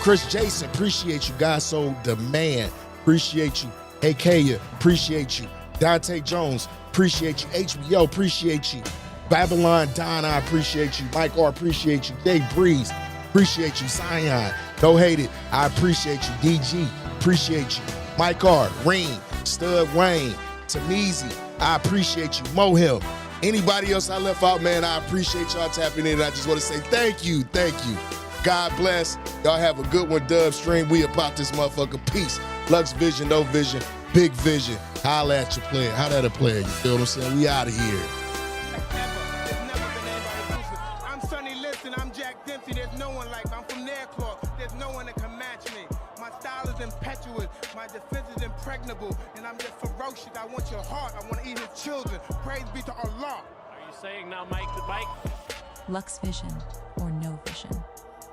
Chris Jason, appreciate you. God Soul Demand, appreciate you. Hey Kaya, appreciate you. Dante Jones, appreciate you. HBO, appreciate you. Babylon Don, I appreciate you. Mike R, appreciate you. Jay Breeze, appreciate you. Zion, No Hate It, I appreciate you. DG, appreciate you. Mike R, Rain, Stud Wayne, Tamizi, I appreciate you. Mohim, anybody else I left out, man, I appreciate y'all tapping in. I just want to say thank you. God bless. Y'all have a good one, Dub Stream. We about this motherfucker. Peace. Lux Vision, no vision, big vision. Holla at your player. Holla at a player. You feel what I'm saying? We out of here. I'm Sonny Liston, I'm Jack Dempsey. There's no one like me. I'm from Nairclaw. There's no one that can match me. My style is impetuous. My defense is impregnable. And I'm just ferocious. I want your heart. I want to eat his children. Praise be to Allah. Are you saying now, Mike? Lux Vision or no vision.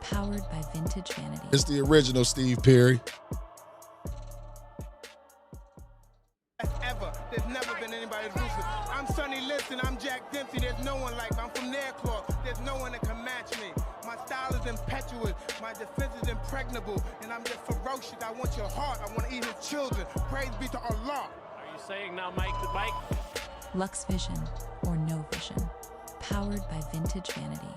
Powered by Vintage Vanity. It's the original Steve Perry. Ever. There's never been anybody ruthless. I'm Sonny Liston, I'm Jack Dempsey. There's no one like me. I'm from Nairclaw. There's no one that can match me. My style is impetuous. My defense is impregnable. And I'm just ferocious. I want your heart. I want to eat his children. Praise be to Allah. Are you saying now, Mike? Lux Vision or no vision. Powered by Vintage Vanity.